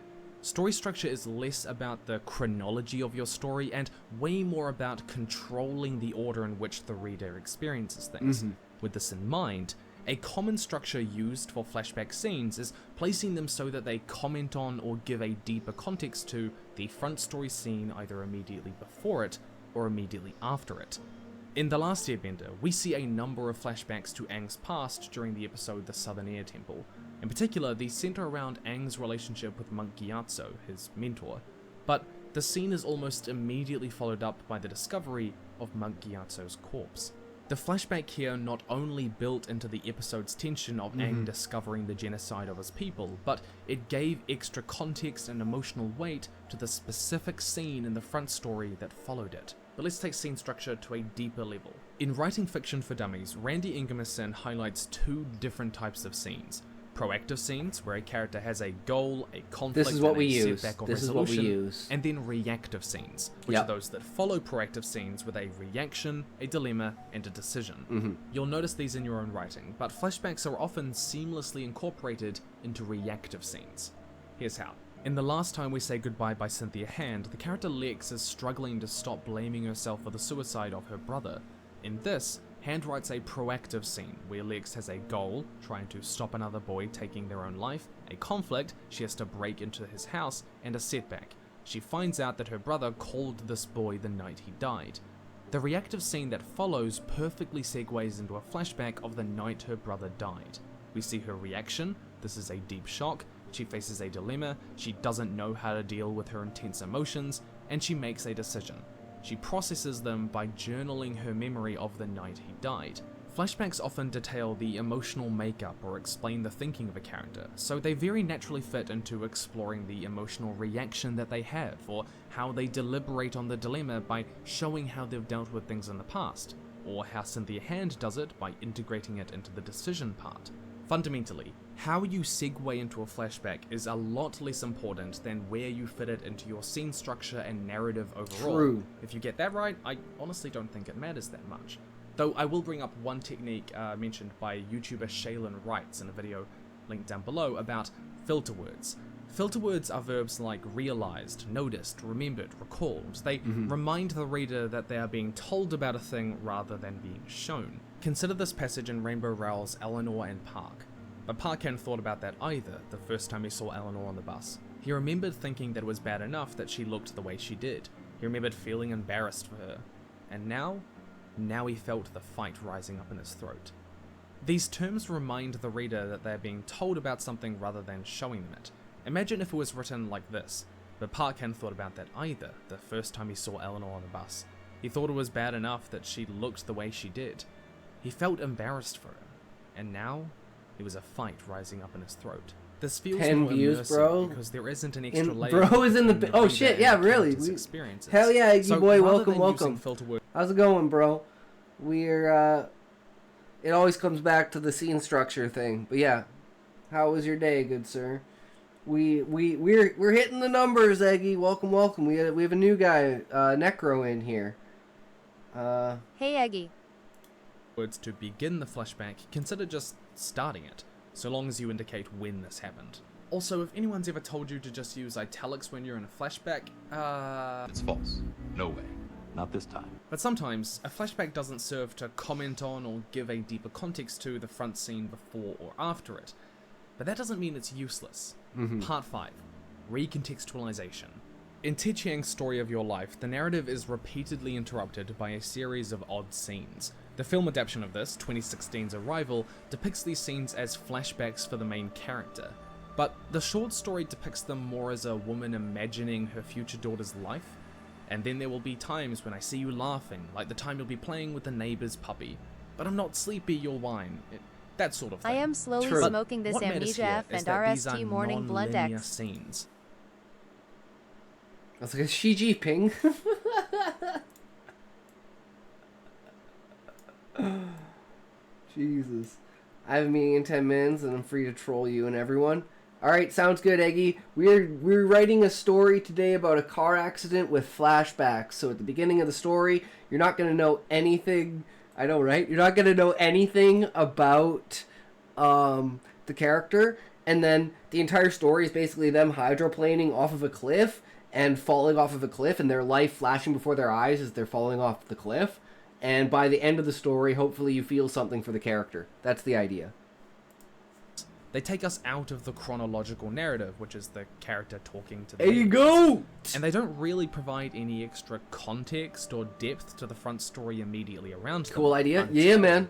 Story structure is less about the chronology of your story and way more about controlling the order in which the reader experiences things. With this in mind, a common structure used for flashback scenes is placing them so that they comment on or give a deeper context to the front story scene either immediately before it or immediately after it. In The Last Airbender, we see a number of flashbacks to Aang's past during the episode The Southern Air Temple. In particular, these center around Aang's relationship with Monk Gyatso, his mentor, but the scene is almost immediately followed up by the discovery of Monk Gyatso's corpse. The flashback here not only built into the episode's tension of Aang discovering the genocide of his people, but it gave extra context and emotional weight to the specific scene in the front story that followed it. But let's take scene structure to a deeper level. In Writing Fiction for Dummies, Randy Ingemerson highlights 2 different types of scenes. Proactive scenes, where a character has a goal, a conflict, This is what and we a use. setback or This is resolution, what we use. and then reactive scenes, which Yep. are those that follow proactive scenes with a reaction, a dilemma, and a decision. You'll notice these in your own writing, but flashbacks are often seamlessly incorporated into reactive scenes. Here's how. In The Last Time We Say Goodbye by Cynthia Hand, the character Lex is struggling to stop blaming herself for the suicide of her brother. In this, Hand writes a proactive scene where Lex has a goal, trying to stop another boy taking their own life, a conflict, she has to break into his house, and a setback. She finds out that her brother called this boy the night he died. The reactive scene that follows perfectly segues into a flashback of the night her brother died. We see her reaction, this is a deep shock, she faces a dilemma, she doesn't know how to deal with her intense emotions, and she makes a decision. She processes them by journaling her memory of the night he died. Flashbacks often detail the emotional makeup or explain the thinking of a character, so they very naturally fit into exploring the emotional reaction that they have, or how they deliberate on the dilemma by showing how they've dealt with things in the past, or how Cynthia Hand does it by integrating it into the decision part. Fundamentally, how you segue into a flashback is a lot less important than where you fit it into your scene structure and narrative overall. True. If you get that right, I honestly don't think it matters that much. Though I will bring up one technique mentioned by YouTuber Shaylin Wrights in a video linked down below about filter words. Filter words are verbs like realized, noticed, remembered, recalled. They remind the reader that they are being told about a thing rather than being shown. Consider this passage in Rainbow Rowell's Eleanor and Park. But Park hadn't thought about that either the first time he saw Eleanor on the bus. He remembered thinking that it was bad enough that she looked the way she did. He remembered feeling embarrassed for her. And now he felt the fight rising up in his throat. These terms remind the reader that they are being told about something rather than showing them it. Imagine if it was written like this, but Park hadn't thought about that either the first time he saw Eleanor on the bus. He thought it was bad enough that she looked the way she did. He felt embarrassed for her, and now there was a fight rising up in his throat. This feels 10 more views, immersive bro. because there isn't an extra layer. Bro is in the between oh reader shit, and yeah, the really. character's experiences. Hell yeah, Iggy So boy, rather welcome, than welcome. using filter words, How's it going, bro? We're it always comes back to the scene structure thing. But yeah, how was your day, good sir? We're hitting the numbers, Eggy. Welcome, welcome. We have a new guy, Necro, in here. Hey Eggy. words to begin the flashback, consider just starting it, so long as you indicate when this happened. Also, if anyone's ever told you to just use italics when you're in a flashback, It's false. No way. Not this time. But sometimes, a flashback doesn't serve to comment on or give a deeper context to the front scene before or after it. But that doesn't mean it's useless. Part 5. Recontextualization. In Ted Chiang's Story of Your Life, the narrative is repeatedly interrupted by a series of odd scenes. The film adaptation of this, 2016's Arrival, depicts these scenes as flashbacks for the main character. But the short story depicts them more as a woman imagining her future daughter's life. And then there will be times when I see you laughing, like the time you'll be playing with the neighbor's puppy. But I'm not sleepy, you'll whine. That sort of thing. I am slowly True. smoking this What matters Amnesia here F is and that these are RST Morning Blend non-linear X. scenes. That's like a Xi Jinping. Jesus. I have a meeting in 10 minutes and I'm free to troll you and everyone. Alright, sounds good, Eggy. We're writing a story today about a car accident with flashbacks. So at the beginning of the story, you're not going to know anything. I know, right? You're not going to know anything about the character. And then the entire story is basically them hydroplaning off of a cliff and falling off of a cliff and their life flashing before their eyes as they're falling off the cliff. And by the end of the story, hopefully you feel something for the character. That's the idea. They take us out of the chronological narrative, which is the character talking to the There you go! And they don't really provide any extra context or depth to the front story immediately around them. Cool idea. until Yeah, man.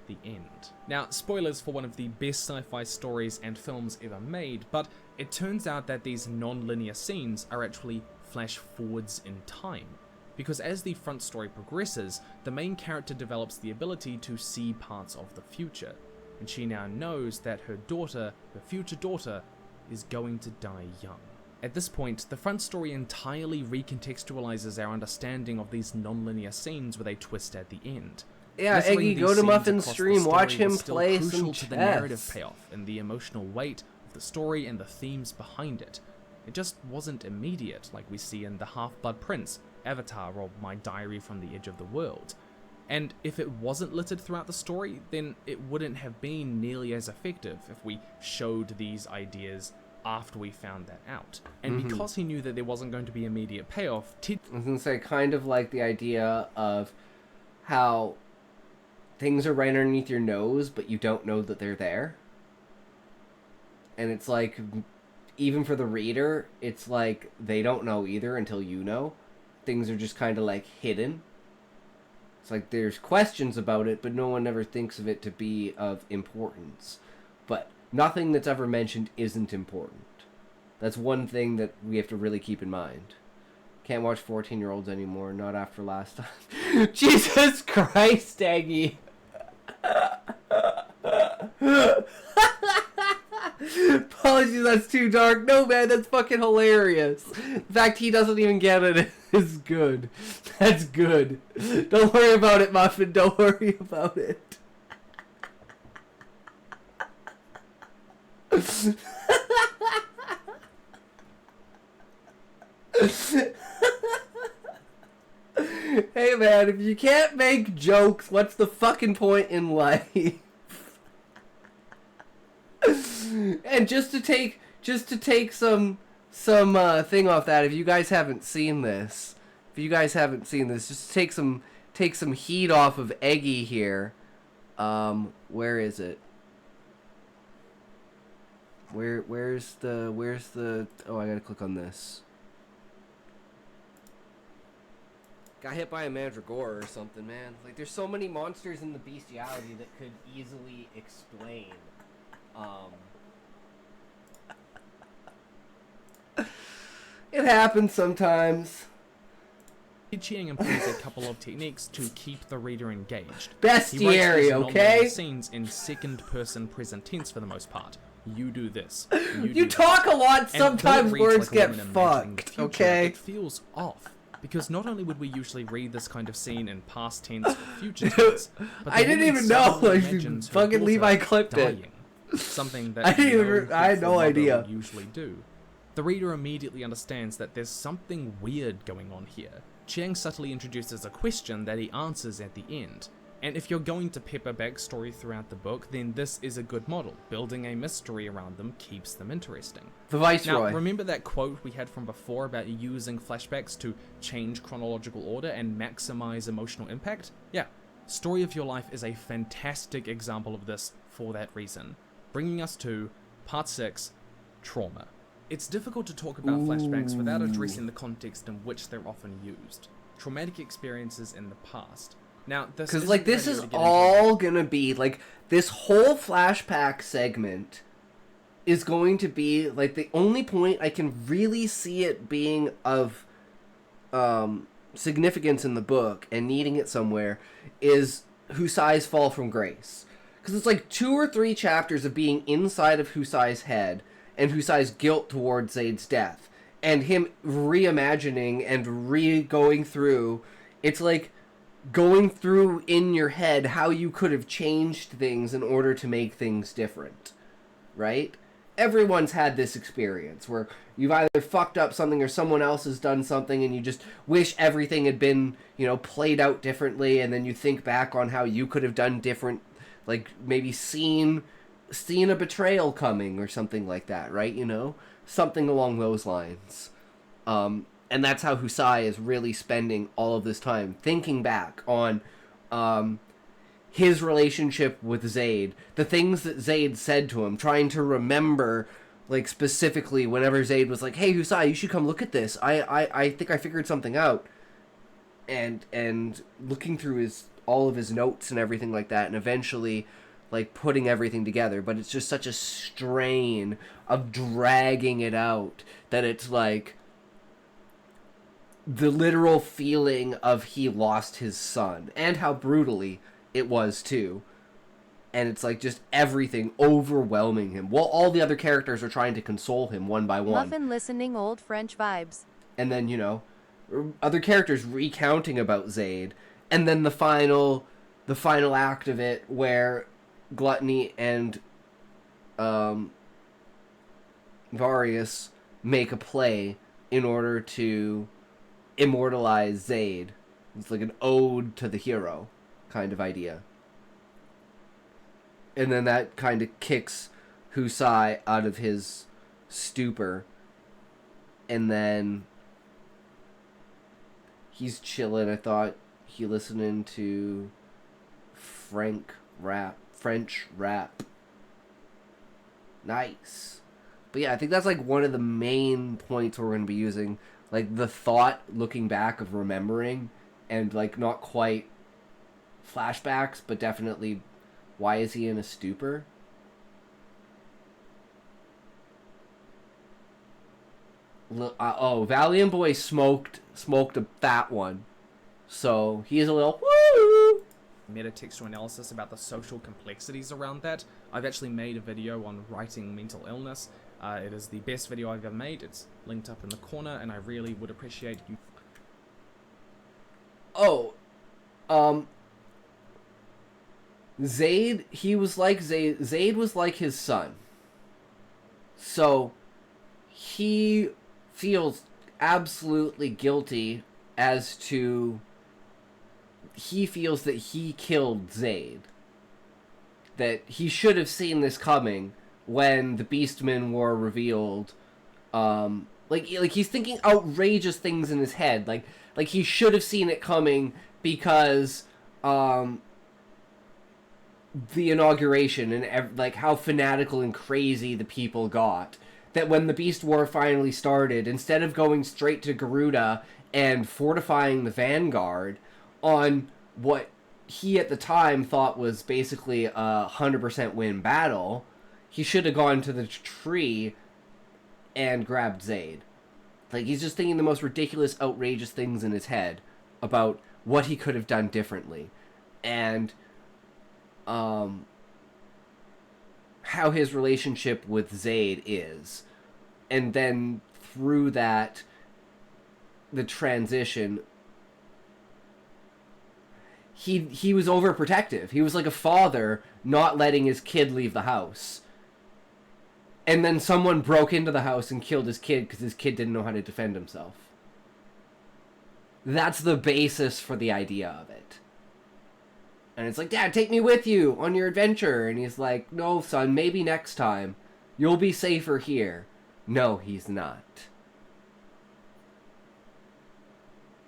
The end. Now, spoilers for one of the best sci-fi stories and films ever made, but it turns out that these non-linear scenes are actually flash forwards in time. Because as the front story progresses, the main character develops the ability to see parts of the future. And she now knows that her daughter, her future daughter, is going to die young. At this point, the front story entirely recontextualizes our understanding of these non-linear scenes with a twist at the end. Yeah, Glittering Eggy, these go to scenes Muffin's across the stream, story watch him was still play crucial some to the narrative chess. payoff and the emotional weight of the story and the themes behind it. It just wasn't immediate like we see in The Half-Blood Prince, Avatar, or My Diary from the Edge of the World. And if it wasn't littered throughout the story, then it wouldn't have been nearly as effective if we showed these ideas after we found that out. And because he knew that there wasn't going to be immediate payoff, Ted I was going to say, kind of like the idea of how things are right underneath your nose, but you don't know that they're there. And it's like, even for the reader, it's like they don't know either until you know. Things are just kind of like hidden. It's like there's questions about it, but no one ever thinks of it to be of importance. But nothing that's ever mentioned isn't important. That's one thing that we have to really keep in mind. Can't watch 14-year-olds anymore, not after last time. Jesus Christ, Aggie! Apologies, that's too dark. No, man, that's fucking hilarious. The fact he doesn't even get it is good. That's good. Don't worry about it, Muffin. Don't worry about it. Hey, man, if you can't make jokes, what's the fucking point in life? And just to take just to take some thing off that, if you guys haven't seen this, just take some heat off of Eggy here. Where is it? Where's the oh, I gotta click on this. Got hit by a mandragora or something, man. Like, there's so many monsters in the bestiality that could easily explain it happens sometimes. Cheating employs a couple of techniques to keep the reader engaged. Bestiary, okay? Scenes in second-person present tense for the most part. You do this. You talk a lot. Sometimes words get fucked. Future, okay. It feels off because not only would we usually read this kind of scene in past tense or future tense, but I didn't even know. Like, fucking Levi clipped dying, it. Something that I had no idea. Usually do. The reader immediately understands that there's something weird going on here. Chiang subtly introduces a question that he answers at the end. And if you're going to pepper backstory throughout the book, then this is a good model. Building a mystery around them keeps them interesting. The Viceroy. Now, remember that quote we had from before about using flashbacks to change chronological order and maximize emotional impact? Yeah, Story of Your Life is a fantastic example of this for that reason. Bringing us to Part 6, Trauma. It's difficult to talk about flashbacks without addressing the context in which they're often used. Traumatic experiences in the past. Now, this is all gonna be, like, this whole flashback segment is going to be, like, the only point I can really see it being of significance in the book and needing it somewhere is Husai's fall from grace. Because it's like 2 or 3 chapters of being inside of Husai's head and Husai's guilt towards Zaid's death, and him reimagining and going through. It's like going through in your head how you could have changed things in order to make things different, right? Everyone's had this experience where you've either fucked up something or someone else has done something and you just wish everything had been, played out differently, and then you think back on how you could have done different, like maybe seen a betrayal coming or something like that, right? Something along those lines. And that's how Husai is really spending all of this time thinking back on his relationship with Zaid, the things that Zaid said to him, trying to remember, like, specifically whenever Zaid was like, "Hey Husai, you should come look at this. I think I figured something out." And looking through all of his notes and everything like that, and eventually, like, putting everything together. But it's just such a strain of dragging it out that it's like the literal feeling of he lost his son, and how brutally it was too. And it's like just everything overwhelming him while all the other characters are trying to console him one by one. Muffin listening old French vibes. And then, other characters recounting about Zaid, and then the final act of it where Gluttony and Varius make a play in order to immortalize Zaid. It's like an ode to the hero kind of idea. And then that kind of kicks Husai out of his stupor. And then he's chilling. I thought he listening to French rap. Nice. But yeah, I think that's like one of the main points we're going to be using. Like the thought looking back of remembering, and like not quite flashbacks, but definitely why is he in a stupor? Valiant Boy smoked a fat one. So he's a little woo! Metatextual analysis about the social complexities around that. I've actually made a video on writing mental illness. It is the best video I've ever made. It's linked up in the corner, and I really would appreciate you. Zaid, Zaid was like his son. So he feels absolutely guilty as to he feels that he killed Zaid. That he should have seen this coming, when the Beastmen were revealed, like he's thinking outrageous things in his head, like he should have seen it coming because the inauguration and like how fanatical and crazy the people got, that when the Beast War finally started, instead of going straight to Garuda and fortifying the Vanguard on what he at the time thought was basically a 100% win battle, he should have gone to the tree and grabbed Zaid. Like, he's just thinking the most ridiculous, outrageous things in his head about what he could have done differently. And how his relationship with Zaid is. And then through that, the transition, he was overprotective. He was like a father not letting his kid leave the house. And then someone broke into the house and killed his kid because his kid didn't know how to defend himself. That's the basis for the idea of it. And it's like, Dad, take me with you on your adventure. And he's like, no, son, maybe next time. You'll be safer here. No, he's not.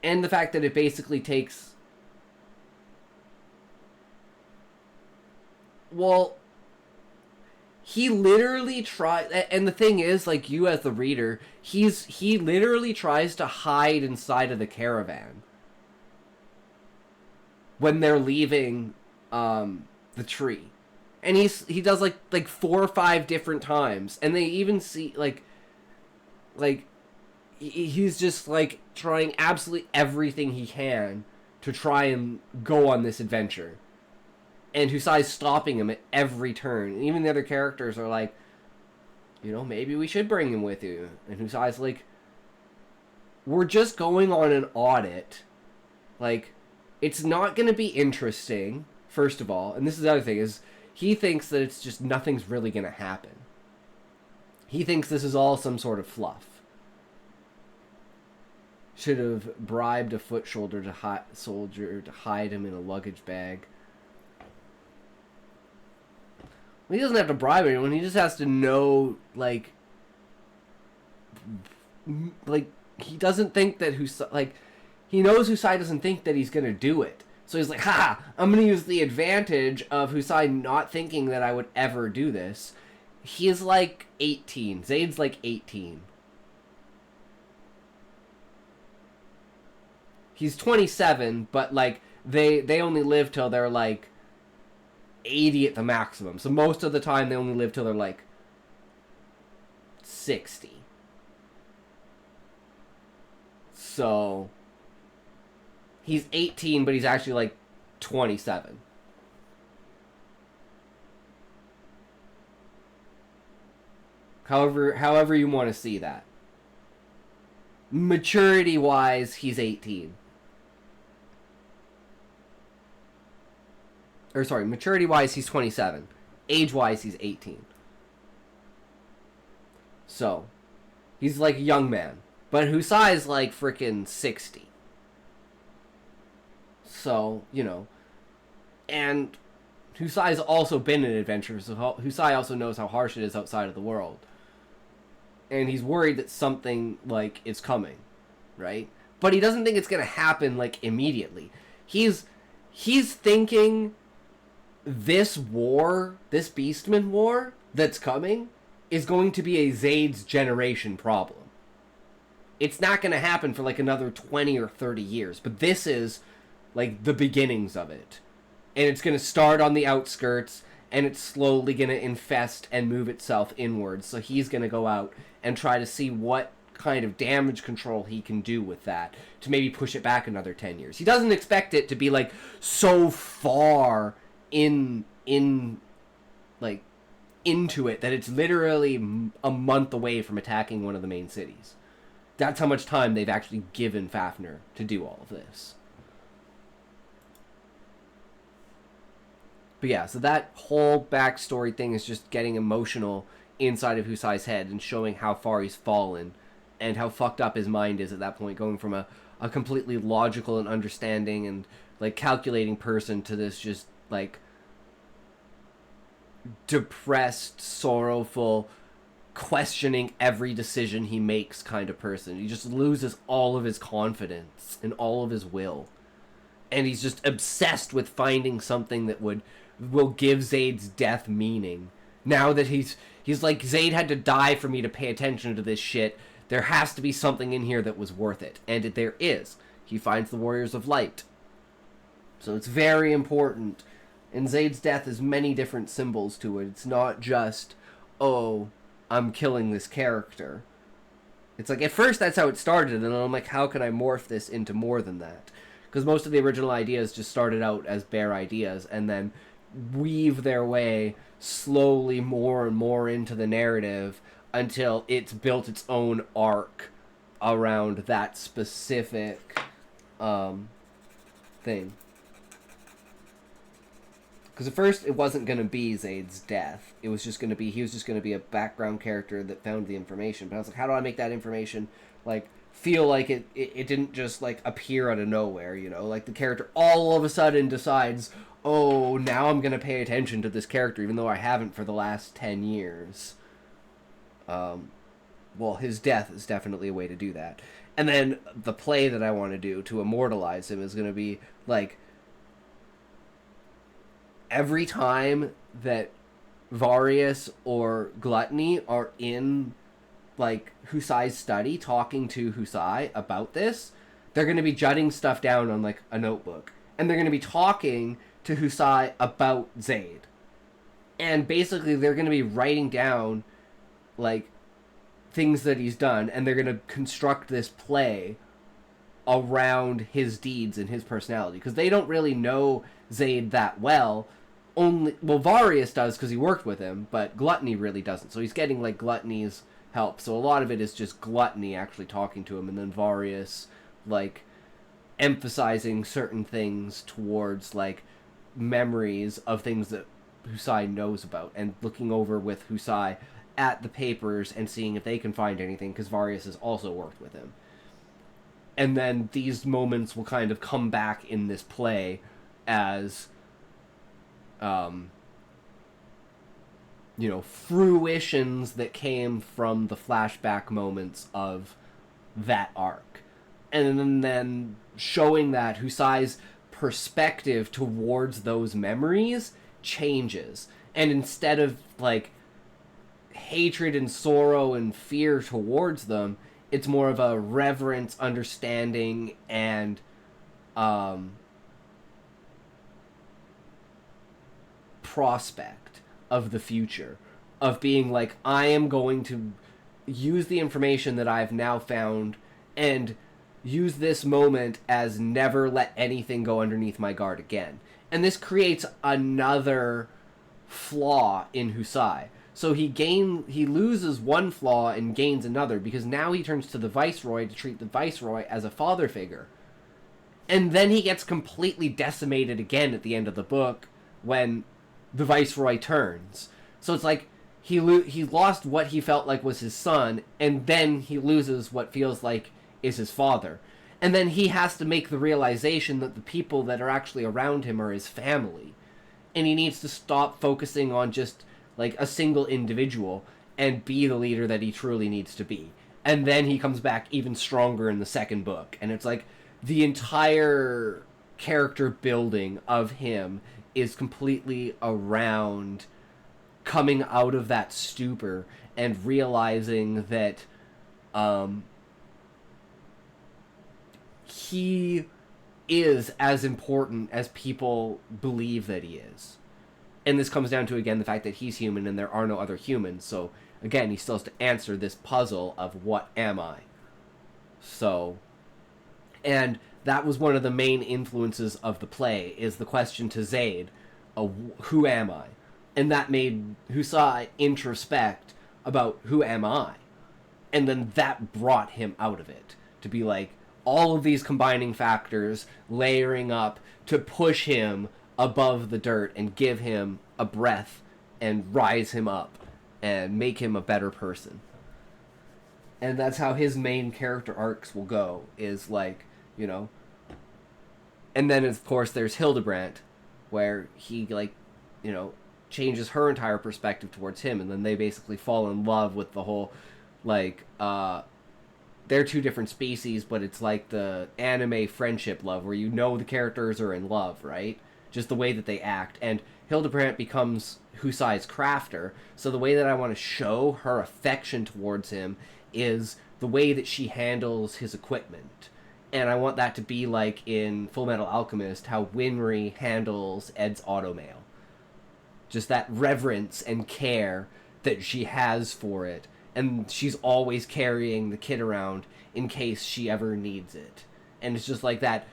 And the fact that it basically takes... Well, he literally tries... And the thing is, like, you as the reader, he literally tries to hide inside of the caravan when they're leaving the tree. And he does like 4 or 5 different times. And they even see, like he's just, like, trying absolutely everything he can to try and go on this adventure. And Husai's stopping him at every turn. And even the other characters are like, you know, maybe we should bring him with you. And Husai's like, we're just going on an audit. Like, it's not going to be interesting, first of all. And this is the other thing, is he thinks that it's just nothing's really going to happen. He thinks this is all some sort of fluff. Should have bribed a foot soldier to hide him in a luggage bag. Well, he doesn't have to bribe anyone. He just has to know, like he doesn't think that he knows Husai doesn't think that he's gonna do it. So he's like, ha! I'm gonna use the advantage of Husai not thinking that I would ever do this. He's like 18. Zaid's like 18. He's 27, but like they only live till they're like 80 at the maximum. So most of the time they only live till they're like 60. So he's 18, but he's actually like 27. However you want to see that. Maturity-wise, he's 18. Or sorry, maturity-wise, he's 27. Age-wise, he's 18. So, he's like a young man. But Husai's like frickin' 60. So, you know. And Husai's also been an adventurer, so Husai also knows how harsh it is outside of the world. And he's worried that something, like, is coming, right? But he doesn't think it's gonna happen, like, immediately. He's thinking this war, this Beastman war that's coming, is going to be a Zaid's generation problem. It's not gonna happen for, like, another 20 or 30 years. But this is, like, the beginnings of it. And it's gonna start on the outskirts, and it's slowly gonna infest and move itself inwards. So he's gonna go out and try to see what kind of damage control he can do with that to maybe push it back another 10 years. He doesn't expect it to be, like, so far like, into it that it's literally a month away from attacking one of the main cities. That's how much time they've actually given Fafnir to do all of this. But yeah, so that whole backstory thing is just getting emotional inside of Husai's head and showing how far he's fallen and how fucked up his mind is at that point, going from a completely logical and understanding and, like, calculating person to this just, like, depressed, sorrowful, questioning every decision he makes kind of person. He just loses all of his confidence and all of his will. And he's just obsessed with finding something that will give Zayd's death meaning. Now that he's like, Zayd had to die for me to pay attention to this shit. There has to be something in here that was worth it. And there is. He finds the Warriors of Light. So it's very important. And Zayd's death has many different symbols to it. It's not just, oh, I'm killing this character. It's like, at first that's how it started, and then I'm like, how can I morph this into more than that? Because most of the original ideas just started out as bare ideas, and then weave their way slowly more and more into the narrative until it's built its own arc around that specific thing. Because at first it wasn't going to be Zayd's death. It was just going to be, he was just going to be a background character that found the information. But I was like, how do I make that information, like, feel like it didn't just, like, appear out of nowhere, you know? Like, the character all of a sudden decides, oh, now I'm going to pay attention to this character, even though I haven't for the last 10 years. Well, his death is definitely a way to do that. And then the play that I want to do to immortalize him is going to be, like, every time that Varius or Gluttony are in, like, Husai's study talking to Husai about this, they're going to be jotting stuff down on, like, a notebook. And they're going to be talking to Husai about Zayd. And basically they're going to be writing down, like, things that he's done, and they're going to construct this play around his deeds and his personality. Because they don't really know Zayd that well. Varius does because he worked with him, but Gluttony really doesn't. So he's getting, like, Gluttony's help. So a lot of it is just Gluttony actually talking to him, and then Varius, like, emphasizing certain things towards, like, memories of things that Husai knows about, and looking over with Husai at the papers and seeing if they can find anything, because Varius has also worked with him. And then these moments will kind of come back in this play as, you know, fruitions that came from the flashback moments of that arc. And then showing that Husai's perspective towards those memories changes. And instead of, like, hatred and sorrow and fear towards them, it's more of a reverence, understanding, and prospect of the future, of being like, I am going to use the information that I've now found and use this moment as never let anything go underneath my guard again. And this creates another flaw in Husai. So he loses one flaw and gains another, because now he turns to the Viceroy to treat the Viceroy as a father figure. And then he gets completely decimated again at the end of the book when the Viceroy turns. So it's like he lost what he felt like was his son, and then he loses what feels like is his father. And then he has to make the realization that the people that are actually around him are his family. And he needs to stop focusing on just, like, a single individual and be the leader that he truly needs to be. And then he comes back even stronger in the second book. And it's like the entire character building of him is completely around coming out of that stupor and realizing that he is as important as people believe that he is. And this comes down to, again, the fact that he's human and there are no other humans. So, again, he still has to answer this puzzle of, what am I? So, and that was one of the main influences of the play, is the question to Zayd, who am I? And that made Husai introspect about, who am I? And then that brought him out of it, to be like, all of these combining factors layering up to push him above the dirt and give him a breath and rise him up and make him a better person. And that's how his main character arcs will go, is like, you know. And then, of course, there's Hildebrandt, where he, like, you know, changes her entire perspective towards him, and then they basically fall in love with the whole, like, they're two different species, but it's like the anime friendship love, where you know the characters are in love, right? Just the way that they act. And Hildebrandt becomes Husai's crafter, so the way that I want to show her affection towards him is the way that she handles his equipment. And I want that to be like in Full Metal Alchemist, how Winry handles Ed's automail. Just that reverence and care that she has for it. And she's always carrying the kit around in case she ever needs it. And it's just like that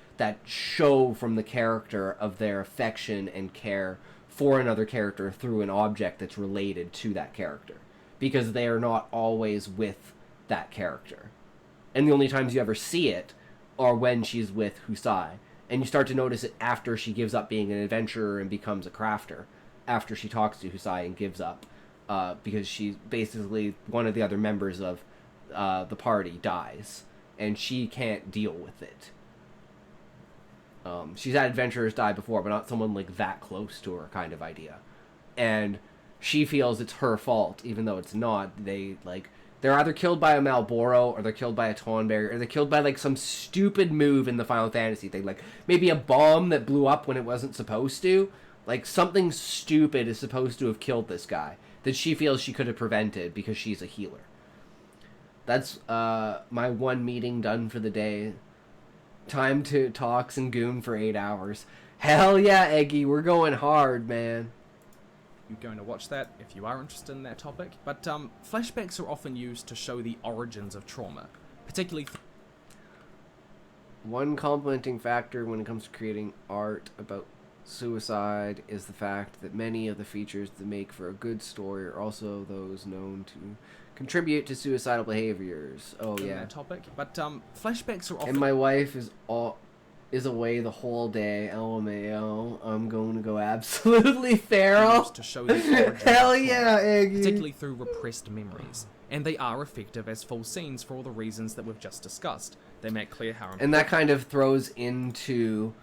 show from the character of their affection and care for another character through an object that's related to that character. Because they are not always with that character. And the only times you ever see it are when she's with Husai. And you start to notice it after she gives up being an adventurer and becomes a crafter. After she talks to Husai and gives up. Because she's basically one of the other members of the party dies. And she can't deal with it. She's had adventurers die before, but not someone like that close to her kind of idea. And she feels it's her fault, even though it's not. They're either killed by a Malboro, or they're killed by a Tonberry, or they're killed by like some stupid move in the Final Fantasy thing. Like maybe a bomb that blew up when it wasn't supposed to. Like something stupid is supposed to have killed this guy that she feels she could have prevented because she's a healer. That's my one meeting done for the day. Time to talks and goon for 8 hours. Hell yeah, Eggy, we're going hard, man. You're going to watch that if you are interested in that topic. But flashbacks are often used to show the origins of trauma, particularly... One complementing factor when it comes to creating art about suicide is the fact that many of the features that make for a good story are also those known to contribute to suicidal behaviors. Oh yeah. That topic. But flashbacks are often... And my wife is away the whole day. LMAO. I'm going to go absolutely feral. To show the origins Hell of trauma, yeah, Eggy. particularly through repressed memories. And they are effective as full scenes for all the reasons that we've just discussed. They make clear how important... And that kind of throws into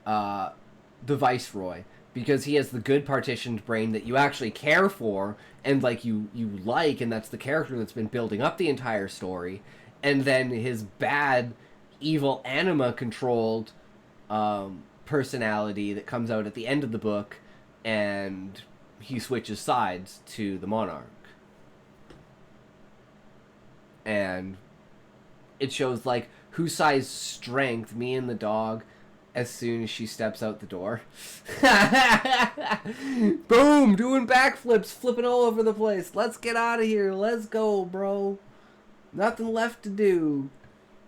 the Viceroy, because he has the good partitioned brain that you actually care for and like you like, and that's the character that's been building up the entire story. And then his bad, evil anima controlled personality that comes out at the end of the book, and he switches sides to the Monarch. And it shows like Husai's strength, me and the dog, as soon as she steps out the door. Boom! Doing backflips, flipping all over the place. Let's get out of here. Let's go, bro. Nothing left to do.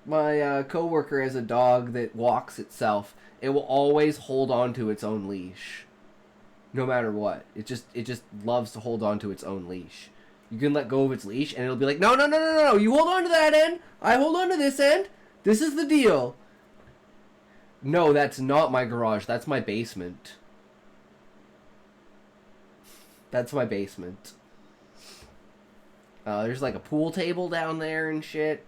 My coworker has a dog that walks itself. It will always hold on to its own leash. No matter what. It just loves to hold on to its own leash. You can let go of its leash and it'll be like, no, you hold on to that end. I hold on to this end. This is the deal. No, that's not my garage. That's my basement. That's my basement. There's like a pool table down there and shit.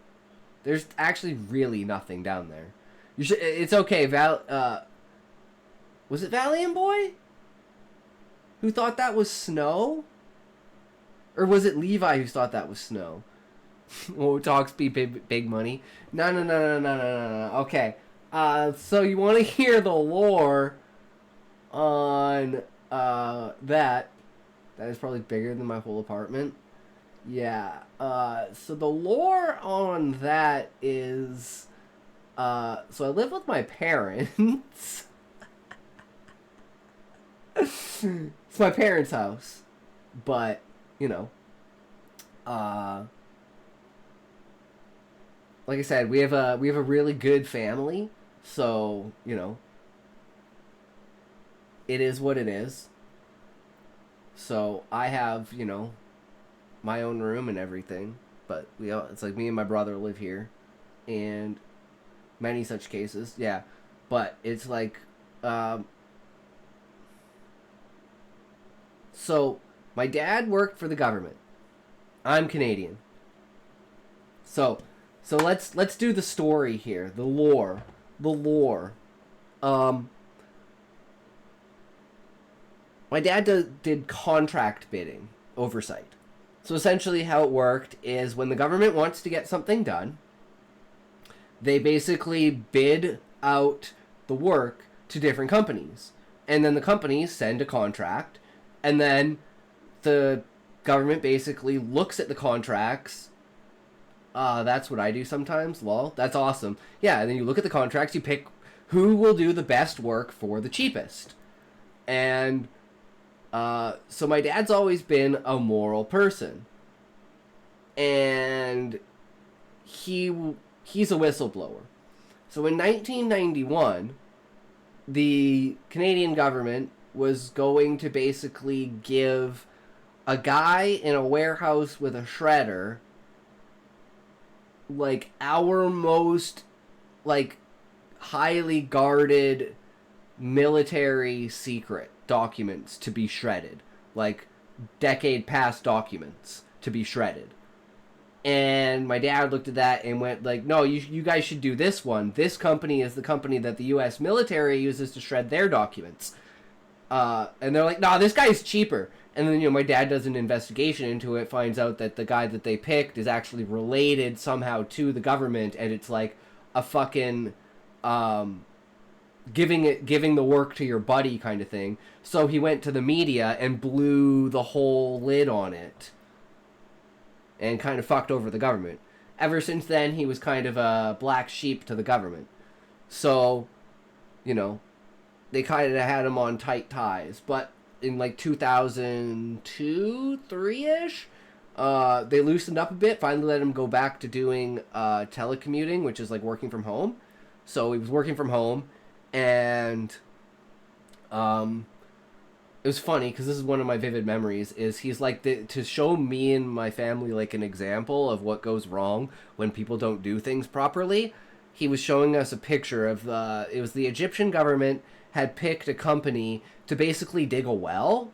There's actually really nothing down there. You should. It's okay. Was it Valiant Boy who thought that was snow? Or was it Levi who thought that was snow? Oh, talks be big money. No. Okay. So you want to hear the lore on that? That is probably bigger than my whole apartment. Yeah. So the lore on that is, so I live with my parents. It's my parents' house, but you know, like I said, we have a really good family, so you know, it is what it is. So I have, you know, my own room and everything, but it's like me and my brother live here, and many such cases, yeah. But it's like, so my dad worked for the government. I'm Canadian. So let's do the story here, the lore. my dad did contract bidding oversight. So essentially how it worked is when the government wants to get something done, they basically bid out the work to different companies. And then the companies send a contract, and then the government basically looks at the contracts. That's what I do sometimes, lol. That's awesome. Yeah, and then you look at the contracts, you pick who will do the best work for the cheapest. And so my dad's always been a moral person. And he's a whistleblower. So in 1991, the Canadian government was going to basically give a guy in a warehouse with a shredder like our most like highly guarded military secret documents to be shredded, like decade past documents to be shredded. And my dad looked at that and went like, no, you guys should do this one. This company is the company that the U.S. military uses to shred their documents. And they're like, no, this guy's cheaper. And then, my dad does an investigation into it, finds out that the guy that they picked is actually related somehow to the government, and it's like a fucking giving the work to your buddy kind of thing. So he went to the media and blew the whole lid on it. And kind of fucked over the government. Ever since then, he was kind of a black sheep to the government. So, they kind of had him on tight ties. But in like 2002, 3-ish, they loosened up a bit. Finally let him go back to doing telecommuting, which is like working from home. So he was working from home. And it was funny because this is one of my vivid memories. Is he's like to show me and my family like an example of what goes wrong when people don't do things properly. He was showing us a picture of it was the Egyptian government had picked a company to basically dig a well,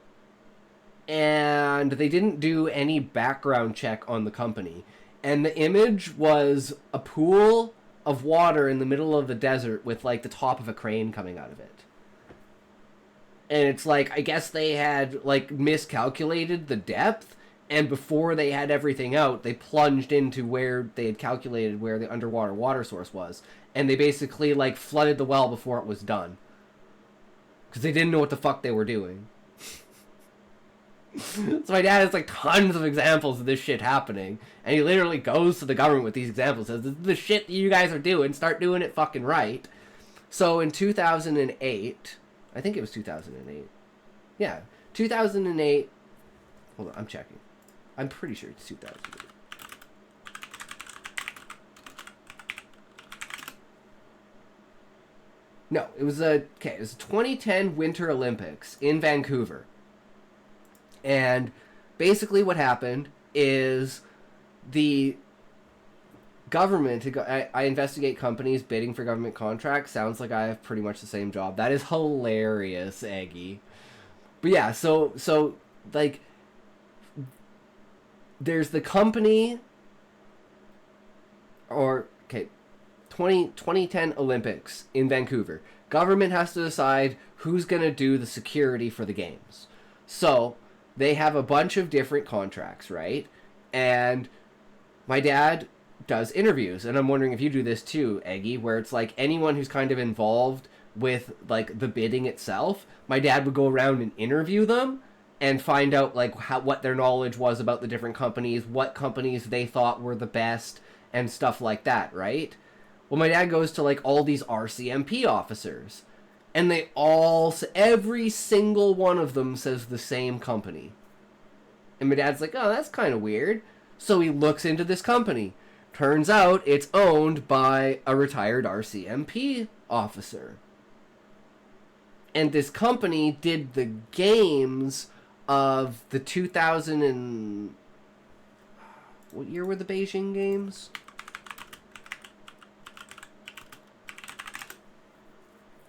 and they didn't do any background check on the company. And the image was a pool of water in the middle of the desert with like the top of a crane coming out of it. And it's like, I guess they had, like, miscalculated the depth, and before they had everything out, they plunged into where they had calculated where the underwater water source was. And they basically, like, flooded the well before it was done. Because they didn't know what the fuck they were doing. So my dad has, like, tons of examples of this shit happening. And he literally goes to the government with these examples, says, this is the shit that you guys are doing, start doing it fucking right. So in 2008... I think it was 2008. Yeah, 2008. Hold on, I'm checking. I'm pretty sure it's 2008. No, it was a 2010 Winter Olympics in Vancouver. And basically what happened is the government, I investigate companies bidding for government contracts. Sounds like I have pretty much the same job. That is hilarious, Aggie. But yeah, so like, there's the company, 2010 Olympics in Vancouver. Government has to decide who's going to do the security for the games. So they have a bunch of different contracts, right? And my dad does interviews, and I'm wondering if you do this too, Eggy, where it's like anyone who's kind of involved with like the bidding itself, my dad would go around and interview them and find out like what their knowledge was about the different companies, what companies they thought were the best, and stuff like that, right? Well, my dad goes to like all these RCMP officers, and they all, every single one of them says the same company. And my dad's like, oh, that's kind of weird. So he looks into this company. Turns out it's owned by a retired RCMP officer. And this company did the games of the 2000 and... What year were the Beijing Games?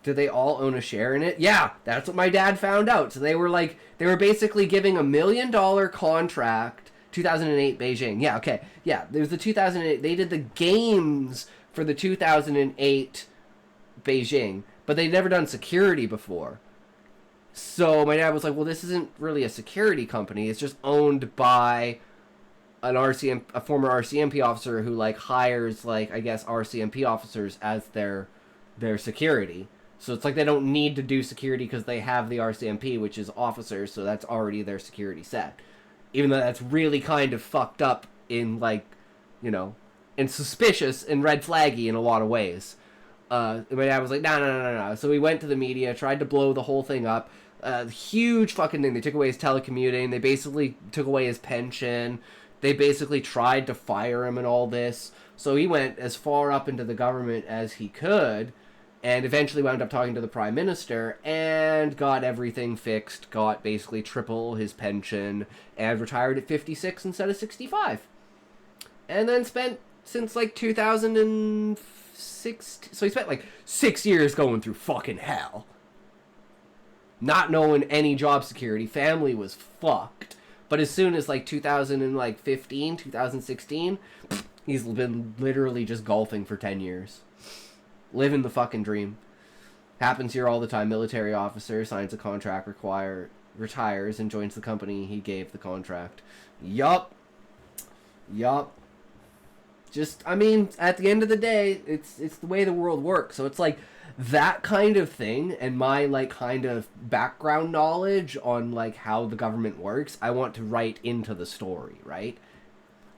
Did they all own a share in it? Yeah, that's what my dad found out. So they were basically giving $1 million contract. 2008 Beijing. Yeah, okay. Yeah, there's the 2008. They did the games for the 2008 Beijing, but they'd never done security before. So my dad was like, well, this isn't really a security company. It's just owned by a former RCMP officer who like hires like, I guess, RCMP officers as their security. So it's like they don't need to do security because they have the RCMP, which is officers, so that's already their security set. Even though that's really kind of fucked up in like, you know, and suspicious and red flaggy in a lot of ways. My dad was like, no. So we went to the media, tried to blow the whole thing up. Huge fucking thing. They took away his telecommuting. They basically took away his pension. They basically tried to fire him and all this. So he went as far up into the government as he could, and eventually wound up talking to the prime minister and got everything fixed, got basically triple his pension, and retired at 56 instead of 65. And then spent since like 2006, so he spent like 6 years going through fucking hell. Not knowing any job security, family was fucked. But as soon as like 2015, 2016, he's been literally just golfing for 10 years. Living the fucking dream. Happens here all the time. Military officer signs a contract, retires, and joins the company he gave the contract. Yup. Just, I mean, at the end of the day, it's the way the world works. So it's like that kind of thing, and my like kind of background knowledge on like how the government works, I want to write into the story, right?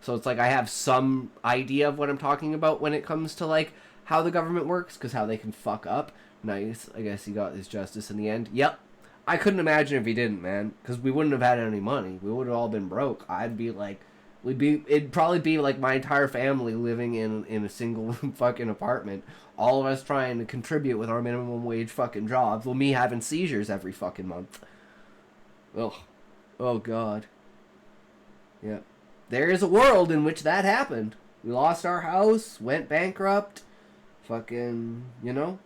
So it's like I have some idea of what I'm talking about when it comes to like how the government works, because how they can fuck up. Nice. I guess he got his justice in the end. Yep. I couldn't imagine if he didn't, man, because we wouldn't have had any money. We would have all been broke. I'd be like, it'd probably be like my entire family living in a single fucking apartment. All of us trying to contribute with our minimum wage fucking jobs. Well, me having seizures every fucking month. Ugh. Oh, God. Yeah. There is a world in which that happened. We lost our house, went bankrupt. Fucking, you know?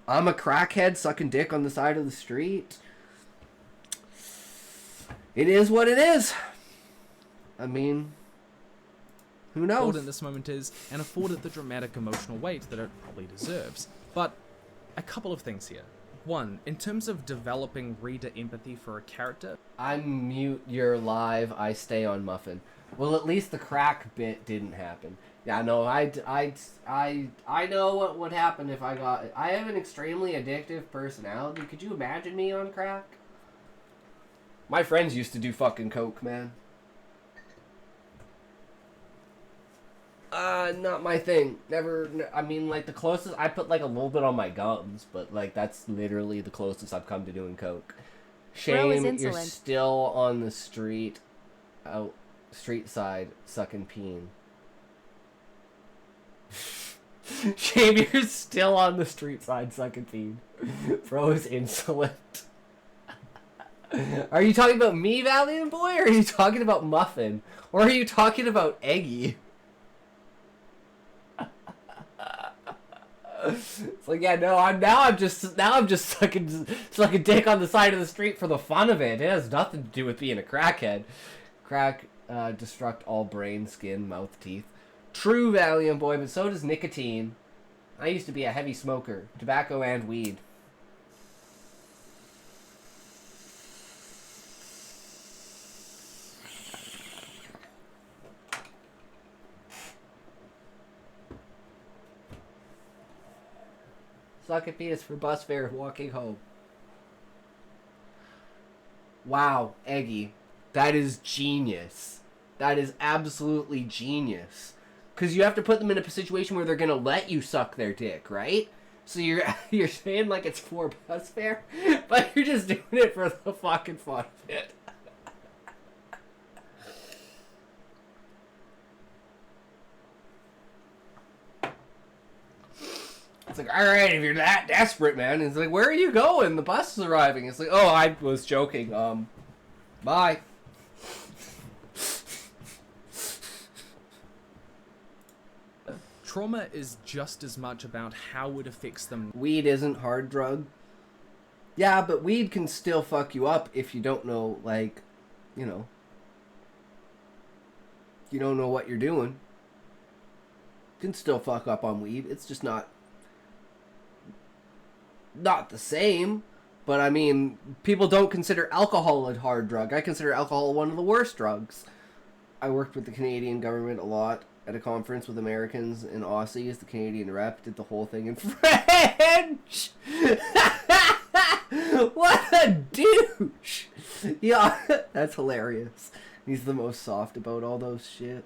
I'm a crackhead sucking dick on the side of the street. It is what it is. I mean, who knows? Important this moment is, and afford it the dramatic emotional weight that it probably deserves. But a couple of things here. One, in terms of developing reader empathy for a character. I'm mute, you're live, I stay on Muffin. Well, at least the crack bit didn't happen. Yeah, no, I know what would happen if I got... I have an extremely addictive personality. Could you imagine me on crack? My friends used to do fucking coke, man. Not my thing. Never, I mean, like, the closest, I put, like, a little bit on my gums, but, like, that's literally the closest I've come to doing coke. Shame, you're still on the street, street side, sucking peen. Shame, you're still on the street side, sucking peen. Bro is insolent. Are you talking about me, Valiant Boy, or are you talking about Muffin? Or are you talking about Eggy? It's like, yeah, no, I'm just sucking dick on the side of the street for the fun of it. It has nothing to do with being a crackhead. Crack destruct all brain, skin, mouth, teeth. True, Valiant Boy, but so does nicotine. I used to be a heavy smoker, tobacco and weed. Suck at penis for bus fare walking home. Wow, Eggy. That is genius. That is absolutely genius. Because you have to put them in a situation where they're going to let you suck their dick, right? So you're saying like it's for bus fare, but you're just doing it for the fucking fun of it. It's like, alright, if you're that desperate, man. It's like, where are you going? The bus is arriving. It's like, oh, I was joking. Bye. Trauma is just as much about how it affects them. Weed isn't hard drug. Yeah, but weed can still fuck you up if you don't know, like, you know. You don't know what you're doing. You can still fuck up on weed. It's just not the same. But I mean, people don't consider alcohol a hard drug. I consider alcohol one of the worst drugs. I worked with the Canadian government a lot at a conference with Americans and Aussies. The Canadian rep did the whole thing in French. What a douche! Yeah, that's hilarious. He's the most soft about all those shit.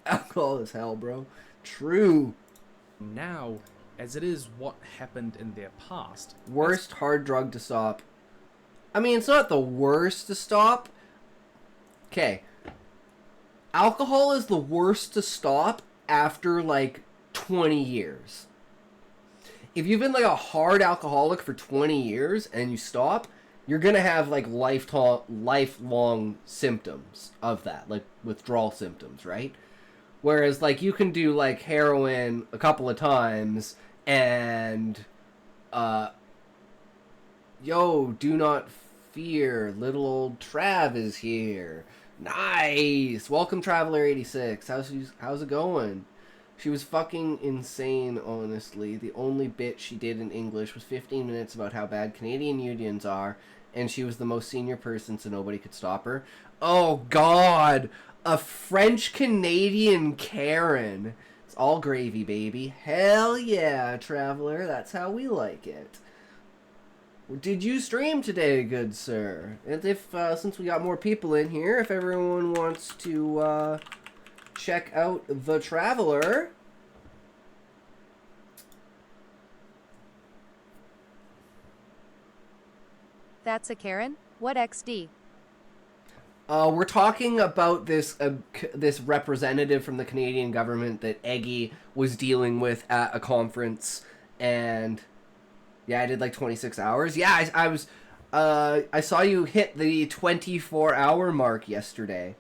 Alcohol is hell, bro. True. Now, as it is what happened in their past. Worst hard drug to stop. I mean, it's not the worst to stop. Okay. Alcohol is the worst to stop after, like, 20 years. If you've been, like, a hard alcoholic for 20 years and you stop, you're gonna have, like, lifelong symptoms of that. Like, withdrawal symptoms, right? Whereas, like, you can do, like, heroin a couple of times and, yo, do not fear, little old Trav is here. Nice! Welcome, Traveler86. How's it going? She was fucking insane, honestly. The only bit she did in English was 15 minutes about how bad Canadian unions are, and she was the most senior person, so nobody could stop her. Oh, God! A French-Canadian Karen. It's all gravy, baby. Hell yeah, Traveler. That's how we like it. Did you stream today, good sir? And if, since we got more people in here, if everyone wants to, check out The Traveler. That's a Karen? What XD? We're talking about this this representative from the Canadian government that Eggy was dealing with at a conference, and yeah, I did like 26 hours. Yeah, I was, I saw you hit the 24-hour mark yesterday.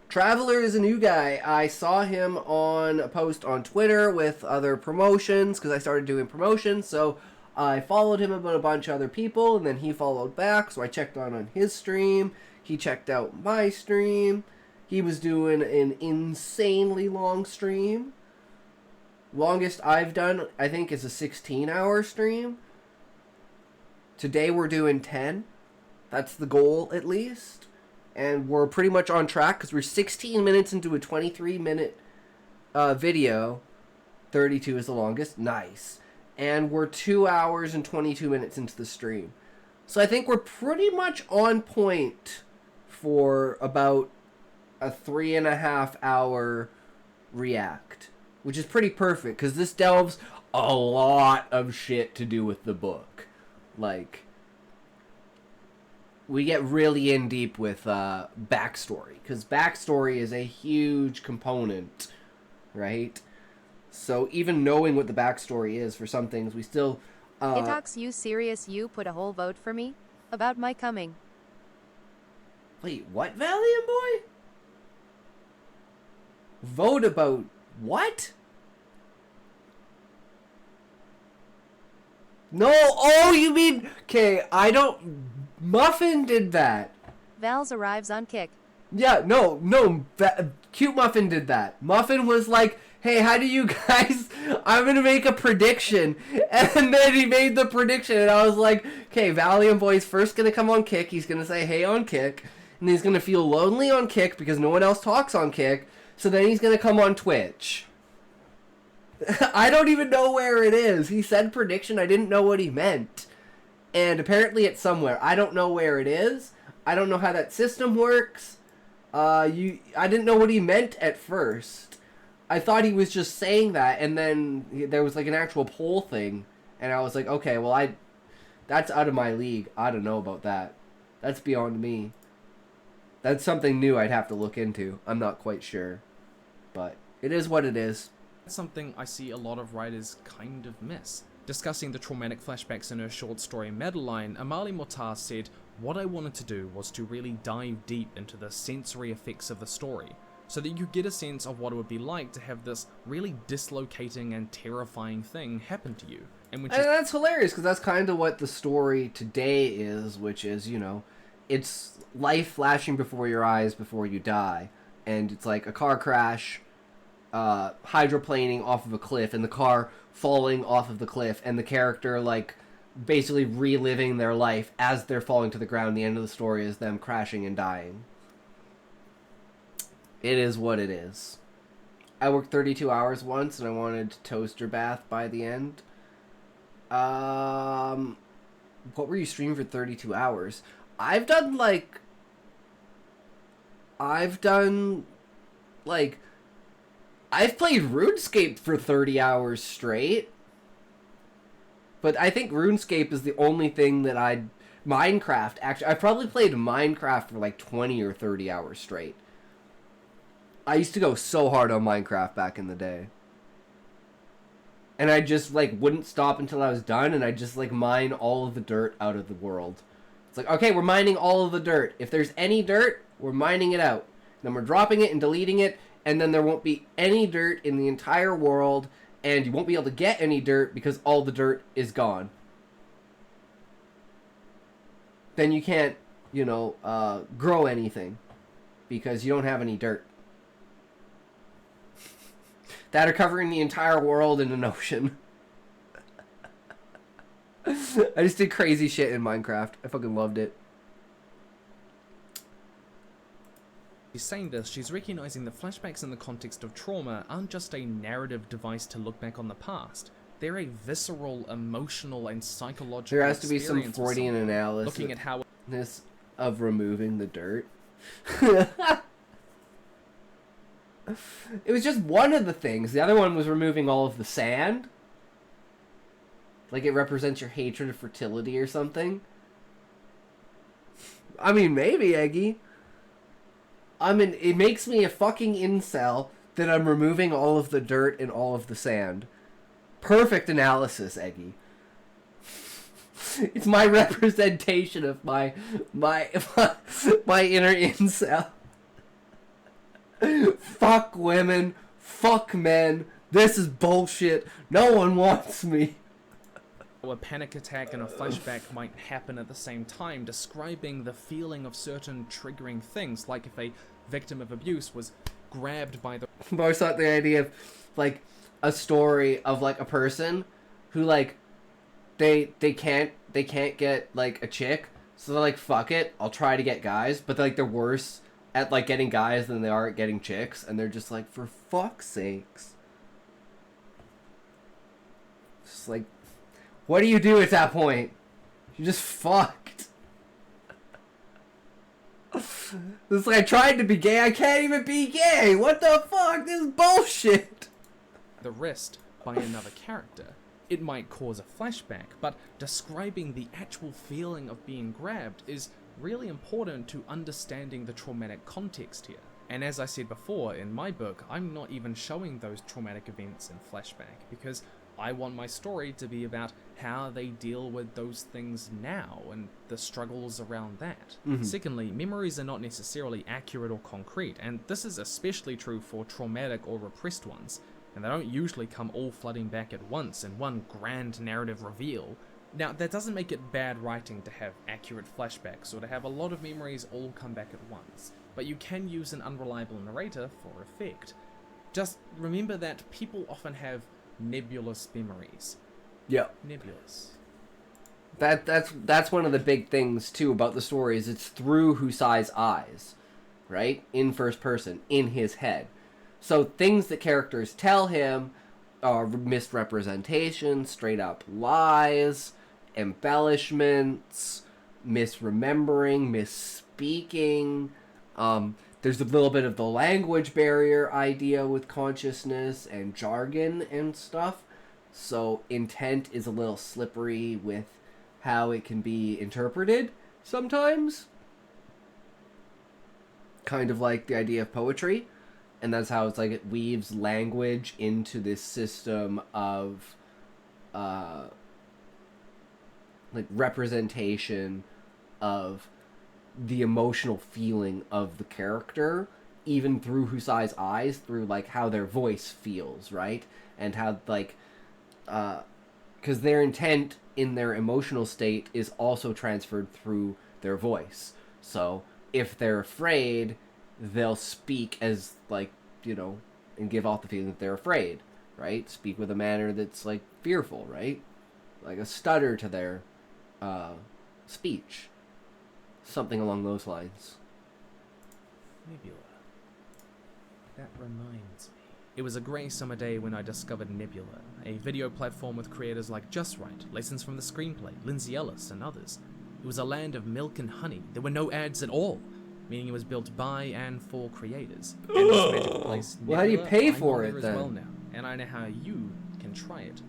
Traveler is a new guy. I saw him on a post on Twitter with other promotions, because I started doing promotions, so I followed him about a bunch of other people, and then he followed back, so I checked on his stream. He checked out my stream. He was doing an insanely long stream. Longest I've done, I think, is a 16-hour stream. Today we're doing 10. That's the goal, at least. And we're pretty much on track, because we're 16 minutes into a 23-minute video. 32 is the longest. Nice. And we're 2 hours and 22 minutes into the stream. So I think we're pretty much on point for about a 3.5 hour react. Which is pretty perfect, because this delves a lot of shit to do with the book. Like, we get really in deep with backstory, because backstory is a huge component, right? So even knowing what the backstory is for some things, we still... Itox, you serious? You put a whole vote for me? About my coming. Wait, what, Valiant Boy? Vote about what? No, oh, you mean... Okay, I don't... Muffin did that. Val's arrives on Kick. Yeah, no, Cute Muffin did that. Muffin was like, hey, how do you guys... I'm gonna make a prediction. And then he made the prediction, and I was like, okay, Valiant Boy's first gonna come on Kick. He's gonna say, hey, on Kick. And he's gonna feel lonely on Kick because no one else talks on Kick. So then he's gonna come on Twitch. I don't even know where it is. He said prediction. I didn't know what he meant. And apparently it's somewhere. I don't know where it is. I don't know how that system works. I didn't know what he meant at first. I thought he was just saying that, and then there was like an actual poll thing, and I was like, okay, well, that's out of my league. I don't know about that. That's beyond me. That's something new I'd have to look into. I'm not quite sure. But it is what it is. That's something I see a lot of writers kind of miss. Discussing the traumatic flashbacks in her short story Madeline, Amali Mortar said, what I wanted to do was to really dive deep into the sensory effects of the story, so that you get a sense of what it would be like to have this really dislocating and terrifying thing happen to you. And that's hilarious, because that's kind of what the story today is, which is, you know, it's life flashing before your eyes before you die. And it's like a car crash, hydroplaning off of a cliff, and the car falling off of the cliff, and the character, like, basically reliving their life as they're falling to the ground. The end of the story is them crashing and dying. It is what it is. I worked 32 hours once, and I wanted to toaster bath by the end. What were you streaming for 32 hours? I've done, like, I've played RuneScape for 30 hours straight. But I think RuneScape is the only thing that Minecraft, actually, I probably played Minecraft for like 20 or 30 hours straight. I used to go so hard on Minecraft back in the day. And I just, like, wouldn't stop until I was done, and I just, like, mine all of the dirt out of the world. It's like, okay, we're mining all of the dirt. If there's any dirt, we're mining it out. Then we're dropping it and deleting it, and then there won't be any dirt in the entire world, and you won't be able to get any dirt because all the dirt is gone. Then you can't, grow anything because you don't have any dirt. That are covering the entire world in an ocean. I just did crazy shit in Minecraft. I fucking loved it. She's saying this, she's recognizing that flashbacks in the context of trauma aren't just a narrative device to look back on the past. They're a visceral, emotional, and psychological There has to be some experience with Freudian someone, analysis looking at how of removing the dirt. It was just one of the things. The other one was removing all of the sand. Like it represents your hatred of fertility or something. I mean, maybe, Eggy. I mean, it makes me a fucking incel that I'm removing all of the dirt and all of the sand. Perfect analysis, Eggy. It's my representation of my inner incel. Fuck women. Fuck men. This is bullshit. No one wants me. a panic attack and a flashback might happen at the same time, describing the feeling of certain triggering things, like if a victim of abuse was grabbed by the... I've always thought the idea of, like, a story of, like, a person who, like, they can't get, like, a chick, so they're like, fuck it, I'll try to get guys, but, like, they're worse at, like, getting guys than they are at getting chicks, and they're just like, for fuck's sakes. Just like, what do you do at that point? You're just fucked. It's like, I tried to be gay, I can't even be gay! What the fuck? This is bullshit! the wrist by another character. It might cause a flashback, but describing the actual feeling of being grabbed is really important to understanding the traumatic context here. And as I said before, in my book, I'm not even showing those traumatic events in flashback, because I want my story to be about how they deal with those things now, and the struggles around that. Secondly, memories are not necessarily accurate or concrete, and this is especially true for traumatic or repressed ones, and they don't usually come all flooding back at once in one grand narrative reveal. Now, that doesn't make it bad writing to have accurate flashbacks, or to have a lot of memories all come back at once, but you can use an unreliable narrator for effect. Just remember that people often have nebulous memories. Yeah. Nebulous. That's one of the big things too about the story, is it's through Husai's eyes, right? In first person, in his head. So things that characters tell him are misrepresentations, straight up lies, embellishments, misremembering, misspeaking. There's a little bit of the language barrier idea with consciousness and jargon and stuff. So intent is a little slippery with how it can be interpreted sometimes. Kind of like the idea of poetry. And that's how it's like it weaves language into this system of like representation of the emotional feeling of the character, even through Husai's eyes, through like how their voice feels, right? And how like because their intent in their emotional state is also transferred through their voice. So if they're afraid, they'll speak as like, you know, and give off the feeling that they're afraid, right? Speak with a manner that's like fearful, right? like a stutter to their speech. Something along those lines. Nebula. That reminds me. It was a grey summer day when I discovered Nebula, a video platform with creators like Just Right, Lessons from the Screenplay, Lindsay Ellis, and others. It was a land of milk and honey. There were no ads at all, meaning it was built by and for creators. And this magical place, Well, how do you Nebula, pay I for know it, there then? as well now, and I know how you can try it.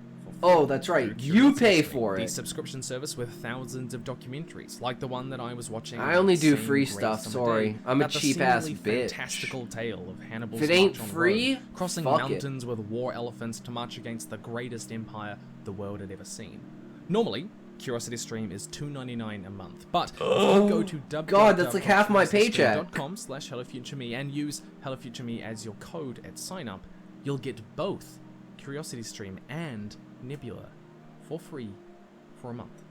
Oh, that's right. You pay for The it. subscription service with thousands of documentaries, like the one that I was watching. I only do same free great stuff, summer sorry. day, I'm a about the cheap-ass seemingly bitch. fantastical tale of Hannibal's If it ain't march on free, Rome, crossing fuck it. mountains with war elephants to march against the greatest empire the world had ever seen. Normally, CuriosityStream is $2.99 a month, but if you go to God, that's like half my paycheck. .com/HelloFutureMe and use HelloFutureMe as your code at sign up, you'll get both CuriosityStream and Nebula for free for a month.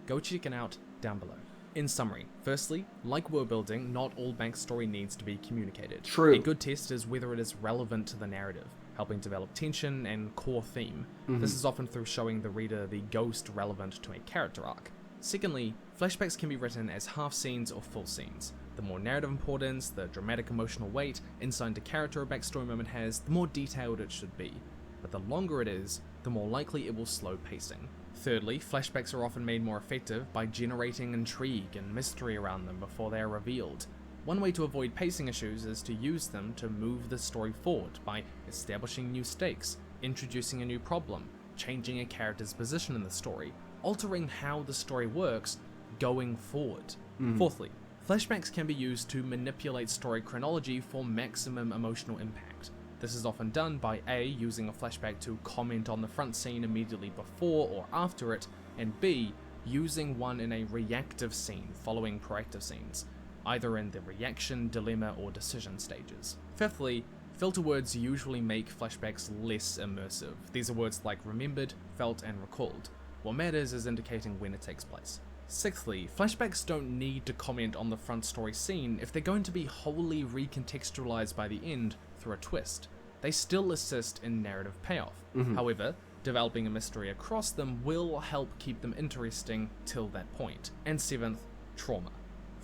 Go check it out down below. In summary, firstly, like world building, not all backstory needs to be communicated. True. A good test is whether it is relevant to the narrative, helping develop tension and core theme. This is often through showing the reader the ghost relevant to a character arc. Secondly, flashbacks can be written as half scenes or full scenes. The more narrative importance, the dramatic emotional weight, insight into character a backstory moment has, the more detailed it should be. But the longer it is, the more likely it will slow pacing. Thirdly, flashbacks are often made more effective by generating intrigue and mystery around them before they are revealed. One way to avoid pacing issues is to use them to move the story forward by establishing new stakes, introducing a new problem, changing a character's position in the story, altering how the story works going forward. Fourthly, flashbacks can be used to manipulate story chronology for maximum emotional impact. This is often done by A, using a flashback to comment on the front scene immediately before or after it, and B, using one in a reactive scene following proactive scenes, either in the reaction, dilemma, or decision stages. Fifthly, filter words usually make flashbacks less immersive. These are words like remembered, felt, and recalled. What matters is indicating when it takes place. Sixthly, flashbacks don't need to comment on the front story scene if they're going to be wholly recontextualized by the end through a twist. They still assist in narrative payoff. However, developing a mystery across them will help keep them interesting till that point. And seventh, trauma.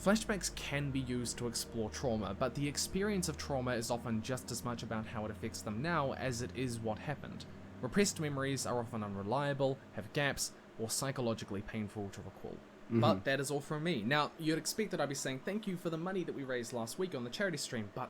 Flashbacks can be used to explore trauma, but the experience of trauma is often just as much about how it affects them now as it is what happened. Repressed memories are often unreliable, have gaps, or psychologically painful to recall. But that is all from me. Now, you'd expect that I'd be saying thank you for the money that we raised last week on the charity stream, but